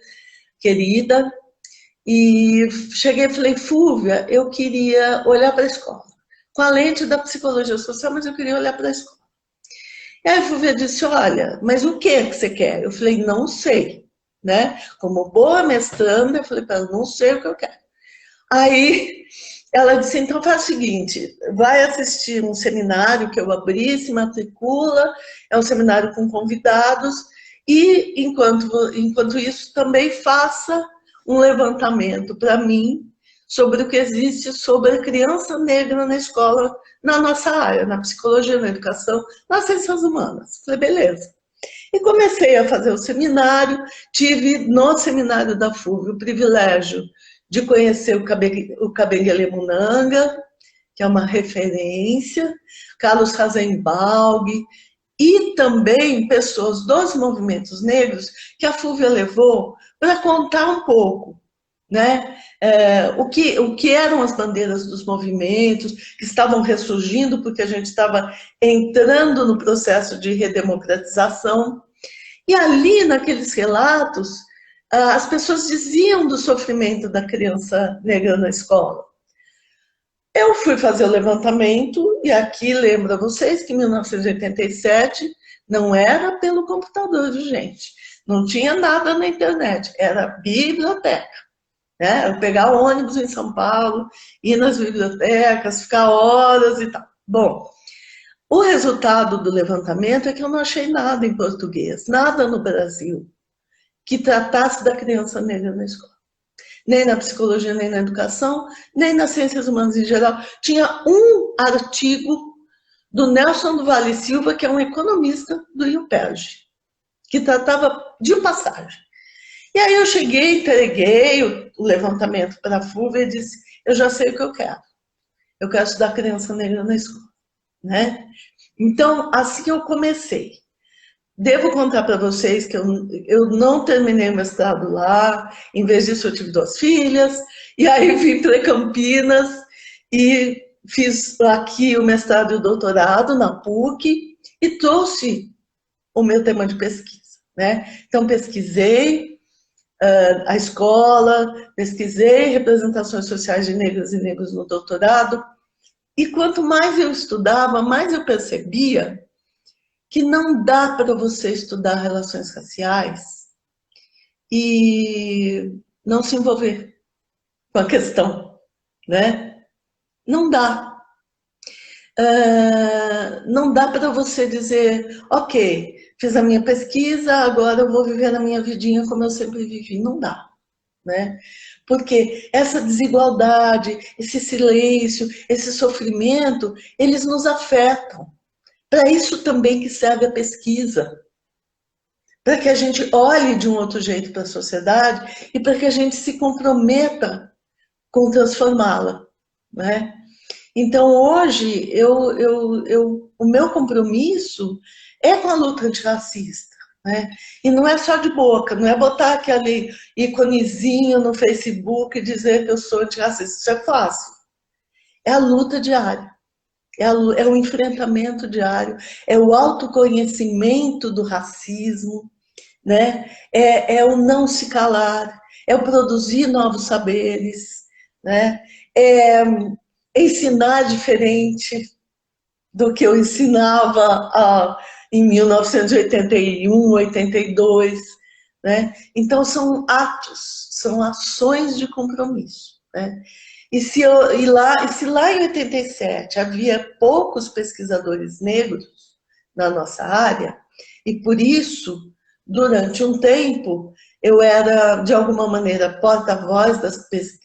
querida, e cheguei e falei, Fúvia, eu queria olhar para a escola, com a lente da psicologia social, mas eu queria olhar para a escola. E aí a Fúvia disse, olha, mas o que você quer? Eu falei, não sei, né? Como boa mestranda, eu falei para ela, não sei o que eu quero. Aí ela disse, então faz o seguinte, vai assistir um seminário que eu abri, se matricula, é um seminário com convidados, e enquanto isso também faça um levantamento para mim sobre o que existe sobre a criança negra na escola, na nossa área, na psicologia, na educação, nas ciências humanas. Falei, beleza. E comecei a fazer o seminário, tive no seminário da FUV o privilégio de conhecer o Kabengele Munanga, que é uma referência, Carlos Rasenbalg, e também pessoas dos movimentos negros que a Fúvia levou para contar um pouco, né? O que eram as bandeiras dos movimentos que estavam ressurgindo, porque a gente estava entrando no processo de redemocratização. E ali, naqueles relatos, as pessoas diziam do sofrimento da criança negra na escola. Eu fui fazer o levantamento, e aqui lembro a vocês que em 1987 não era pelo computador, gente. Não tinha nada na internet, era biblioteca. Né? Eu pegar ônibus em São Paulo, ir nas bibliotecas, ficar horas e tal. Bom, o resultado do levantamento é que eu não achei nada em português, nada no Brasil, que tratasse da criança negra na escola. Nem na psicologia, nem na educação, nem nas ciências humanas em geral. Tinha um artigo do Nelson do Vale Silva, que é um economista do IUPERJ, que tratava de passagem. E aí eu cheguei, entreguei o levantamento para a Fúvia e disse, eu já sei o que eu quero. Eu quero estudar criança negra na escola. Né? Então, assim eu comecei. Devo contar para vocês que eu não terminei o mestrado lá, em vez disso eu tive 2 filhas, e aí vim para Campinas e fiz aqui o mestrado e o doutorado na PUC e trouxe o meu tema de pesquisa. Né? Então, pesquisei a escola, pesquisei representações sociais de negras e negros no doutorado, e quanto mais eu estudava, mais eu percebia que não dá para você estudar relações raciais e não se envolver com a questão, né? Não dá. Não dá para você dizer, ok, fiz a minha pesquisa, agora eu vou viver a minha vidinha como eu sempre vivi. Não dá, né? Porque essa desigualdade, esse silêncio, esse sofrimento, eles nos afetam. Para isso também que serve a pesquisa. Para que a gente olhe de um outro jeito para a sociedade e para que a gente se comprometa com transformá-la, né? Então, hoje, o meu compromisso é com a luta antirracista, né? E não é só de boca, não é botar aquele iconezinho no Facebook e dizer que eu sou antirracista, isso é fácil. É a luta diária, é o enfrentamento diário, é o autoconhecimento do racismo, né? É o não se calar, é o produzir novos saberes, né? É ensinar diferente do que eu ensinava em 1981, 82, né? Então são atos, são ações de compromisso, né? E se lá em 87 havia poucos pesquisadores negros na nossa área, e por isso, durante um tempo, eu era, de alguma maneira, porta-voz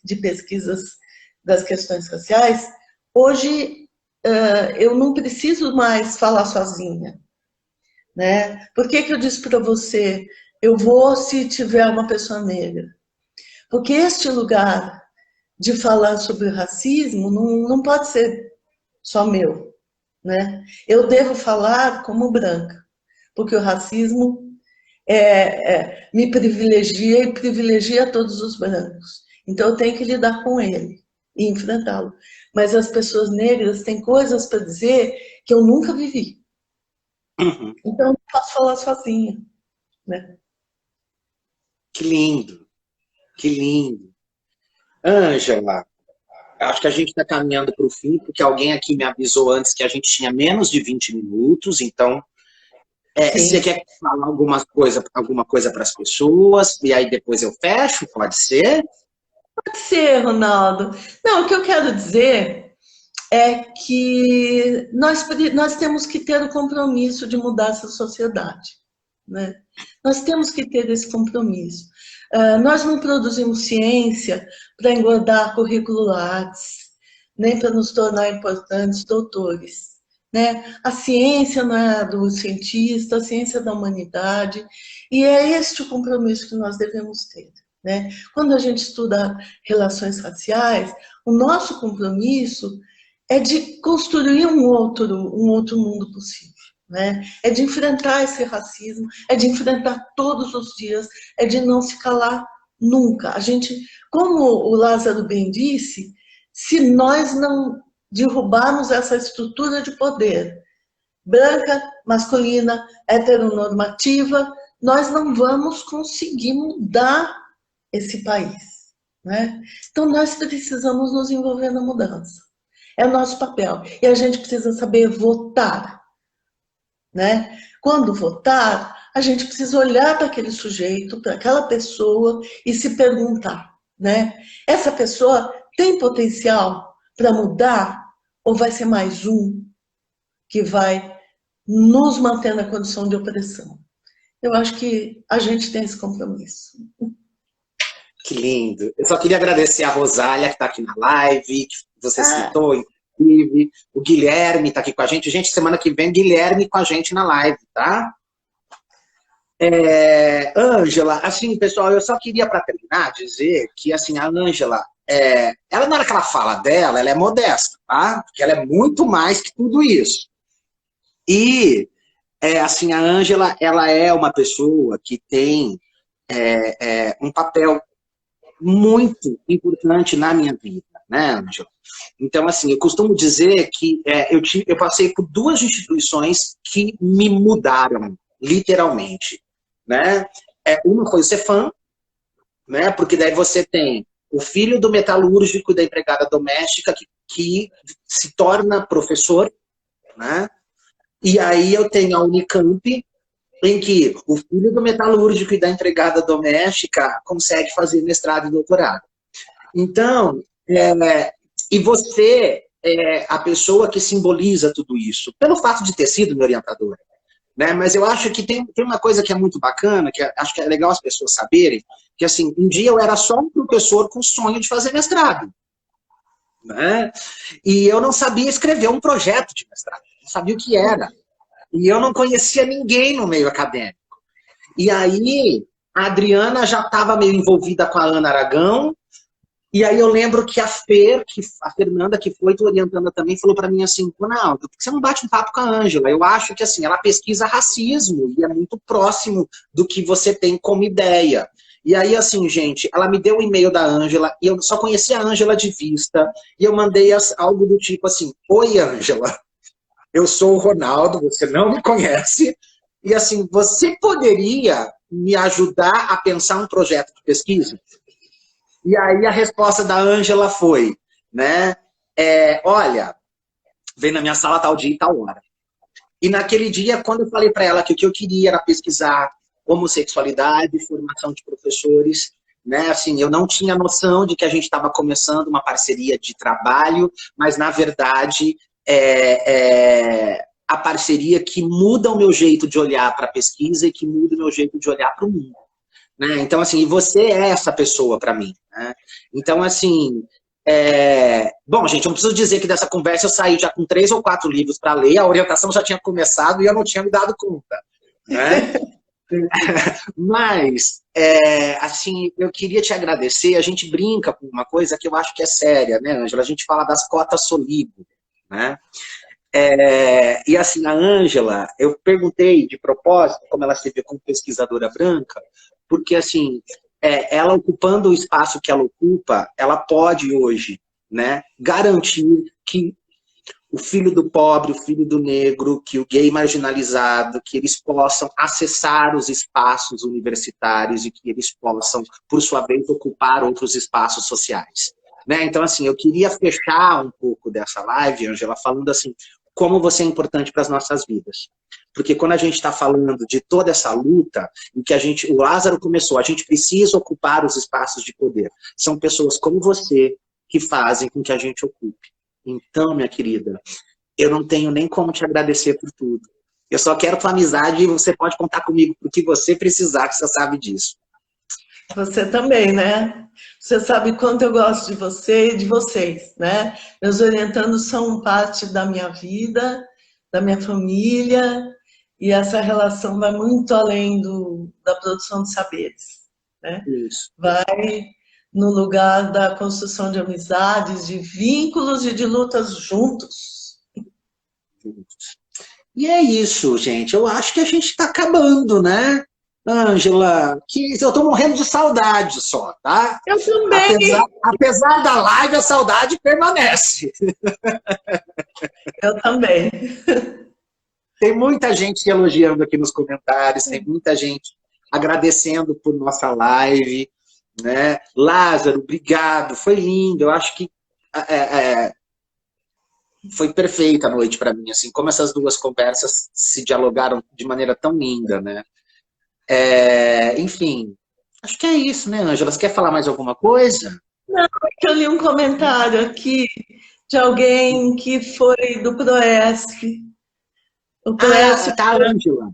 de pesquisas das questões raciais, hoje eu não preciso mais falar sozinha, né? Por que eu disse para você, eu vou se tiver uma pessoa negra? Porque este lugar de falar sobre o racismo não pode ser só meu, né? Eu devo falar como branca, porque o racismo me privilegia e privilegia todos os brancos. Então eu tenho que lidar com ele e enfrentá-lo. Mas as pessoas negras têm coisas para dizer que eu nunca vivi. Então eu não posso falar sozinha, né? Que lindo, que lindo. Ângela, acho que a gente está caminhando para o fim, porque alguém aqui me avisou antes que a gente tinha menos de 20 minutos, então você quer falar alguma coisa para as pessoas, e aí depois eu fecho, pode ser? Pode ser, Ronaldo. Não, o que eu quero dizer é que nós temos que ter o compromisso de mudar essa sociedade, né? Nós temos que ter esse compromisso. Nós não produzimos ciência para engordar currículo Lattes, nem para nos tornar importantes doutores, né? A ciência não é do cientista, a ciência é da humanidade, e é este o compromisso que nós devemos ter, né? Quando a gente estuda relações raciais, o nosso compromisso é de construir um outro mundo possível, né? É de enfrentar esse racismo, é de enfrentar todos os dias, é de não se calar nunca. A gente, como o Lázaro bem disse, se nós não derrubarmos essa estrutura de poder branca, masculina, heteronormativa, nós não vamos conseguir mudar esse país, né? Então nós precisamos nos envolver na mudança. É o nosso papel. E a gente precisa saber votar, né? Quando votar, a gente precisa olhar para aquele sujeito, para aquela pessoa e se perguntar, né? Essa pessoa tem potencial para mudar ou vai ser mais um que vai nos manter na condição de opressão? Eu acho que a gente tem esse compromisso. Que lindo. Eu só queria agradecer a Rosália, que está aqui na live, que você citou, inclusive. O Guilherme está aqui com a gente. Gente, semana que vem, Guilherme com a gente na live, tá? Ângela, assim, pessoal, eu só queria, para terminar, dizer que, assim, a Ângela, ela, na hora que ela fala dela, ela é modesta, tá? Porque ela é muito mais que tudo isso. E, assim, a Ângela, ela é uma pessoa que tem um papel muito importante na minha vida, né, Ângela? Então, assim, eu costumo dizer que eu passei por duas instituições que me mudaram, literalmente, né? Uma foi o Cefam, né? Porque daí você tem o filho do metalúrgico da empregada doméstica que se torna professor, né? E aí eu tenho a Unicamp, em que o filho do metalúrgico e da empregada doméstica consegue fazer mestrado e doutorado. Então, e você é a pessoa que simboliza tudo isso, pelo fato de ter sido minha orientadora, né? Mas eu acho que tem uma coisa que é muito bacana, que acho que é legal as pessoas saberem, que assim, um dia eu era só um professor com sonho de fazer mestrado, né? E eu não sabia escrever um projeto de mestrado, não sabia o que era. E eu não conhecia ninguém no meio acadêmico. E aí, a Adriana já estava meio envolvida com a Ana Aragão, e aí eu lembro que a Fernanda, que foi orientando também, falou para mim assim, Ronaldo, por que você não bate um papo com a Ângela? Eu acho que assim, ela pesquisa racismo, e é muito próximo do que você tem como ideia. E aí, assim, gente, ela me deu o e-mail da Ângela, e eu só conhecia a Ângela de vista, e eu mandei algo do tipo assim, oi, Ângela, eu sou o Ronaldo, você não me conhece, e assim, você poderia me ajudar a pensar um projeto de pesquisa? E aí a resposta da Ângela foi, né, olha, vem na minha sala tal dia e tal hora. E naquele dia, quando eu falei para ela que o que eu queria era pesquisar homossexualidade, formação de professores, né, assim, eu não tinha noção de que a gente estava começando uma parceria de trabalho, mas na verdade a parceria que muda o meu jeito de olhar para a pesquisa e que muda o meu jeito de olhar para o mundo. Né? Então, assim, e você é essa pessoa para mim. Né? Então, assim, bom, gente, eu não preciso dizer que dessa conversa eu saí já com 3 ou 4 livros para ler, a orientação já tinha começado e eu não tinha me dado conta. Né? Mas, assim, eu queria te agradecer, a gente brinca com uma coisa que eu acho que é séria, né, Ângela? A gente fala das cotas Soligo, né? E assim, a Ângela, eu perguntei de propósito, como ela se vê como pesquisadora branca, porque assim, ela ocupando o espaço que ela ocupa, ela pode hoje, né, garantir que o filho do pobre, o filho do negro, que o gay marginalizado, que eles possam acessar os espaços universitários e que eles possam, por sua vez, ocupar outros espaços sociais. Né? Então, assim, eu queria fechar um pouco dessa live, Ângela, falando assim, como você é importante para as nossas vidas. Porque quando a gente está falando de toda essa luta, em que o Lázaro começou, a gente precisa ocupar os espaços de poder. São pessoas como você que fazem com que a gente ocupe. Então, minha querida, eu não tenho nem como te agradecer por tudo. Eu só quero tua amizade e você pode contar comigo pro que você precisar, que você sabe disso. Você também, né? Você sabe quanto eu gosto de você e de vocês, né? Meus orientandos são parte da minha vida, da minha família, e essa relação vai muito além da produção de saberes, né? Isso. Vai no lugar da construção de amizades, de vínculos e de lutas juntos. E é isso, gente. Eu acho que a gente está acabando, né? Ângela, que eu tô morrendo de saudade só, tá? Eu também. Apesar da live, a saudade permanece. Eu também. Tem muita gente elogiando aqui nos comentários, tem muita gente agradecendo por nossa live, né? Lázaro, obrigado, foi lindo. Eu acho que foi perfeita a noite para mim, assim, como essas duas conversas se dialogaram de maneira tão linda, né? Enfim, acho que é isso, né, Ângela? Você quer falar mais alguma coisa? Não, eu li um comentário aqui de alguém que foi do PROESC. O PROESC tá, Ângela.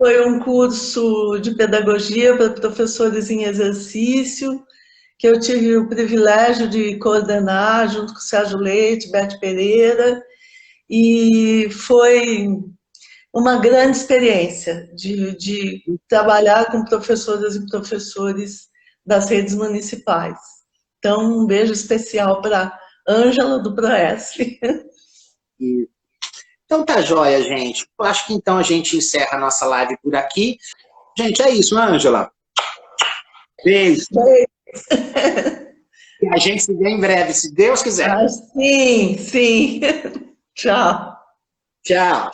foi um curso de pedagogia para professores em exercício, que eu tive o privilégio de coordenar junto com o Sérgio Leite, Beth Pereira, e foi uma grande experiência de trabalhar com professoras e professores das redes municipais. Então, um beijo especial para Ângela do PROESC. Então tá joia, gente. Eu acho que então a gente encerra a nossa live por aqui. Gente, é isso, Ângela. Beijo. E a gente se vê em breve, se Deus quiser. Sim, sim. Tchau. Tchau.